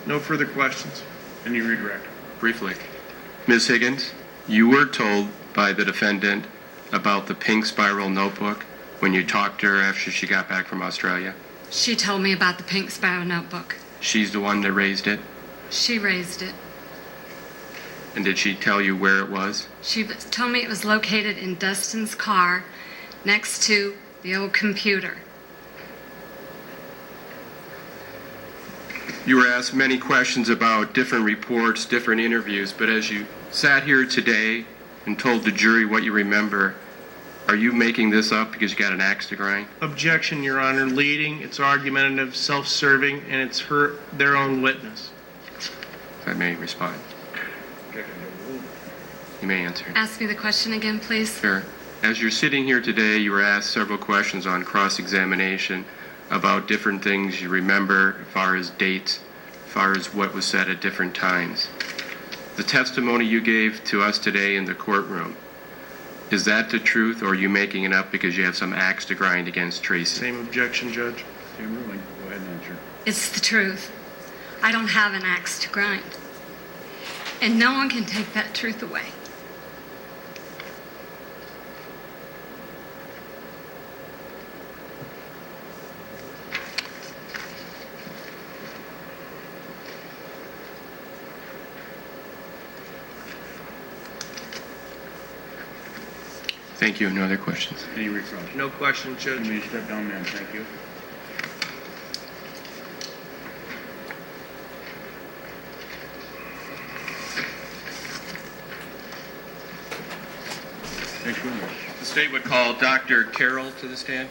No further questions? Any redirect? Briefly. Ms. Higgins, you were told by the defendant about the pink spiral notebook when you talked to her after she got back from Australia? She told me about the pink spiral notebook. She's the one that raised it? She raised it. And did she tell you where it was? She told me it was located in Dustin's car next to the old computer. You were asked many questions about different reports, different interviews, but as you sat here today and told the jury what you remember, are you making this up because you got an axe to grind? Objection, Your Honor. Leading, it's argumentative, self-serving, and it's their own witness. If I may respond. Objection overruled. You may answer. Ask me the question again, please. Sure. As you're sitting here today, you were asked several questions on cross-examination about different things you remember as far as dates, as far as what was said at different times. The testimony you gave to us today in the courtroom, is that the truth, or are you making it up because you have some axe to grind against Tracy? Same objection, Judge. Same ruling. Go ahead and answer. It's the truth. I don't have an axe to grind. And no one can take that truth away. Thank you. No other questions. Any reference? No question, Judge. You may step down, ma'am. Thank you. Next witness. The state would call Dr. Carroll to the stand.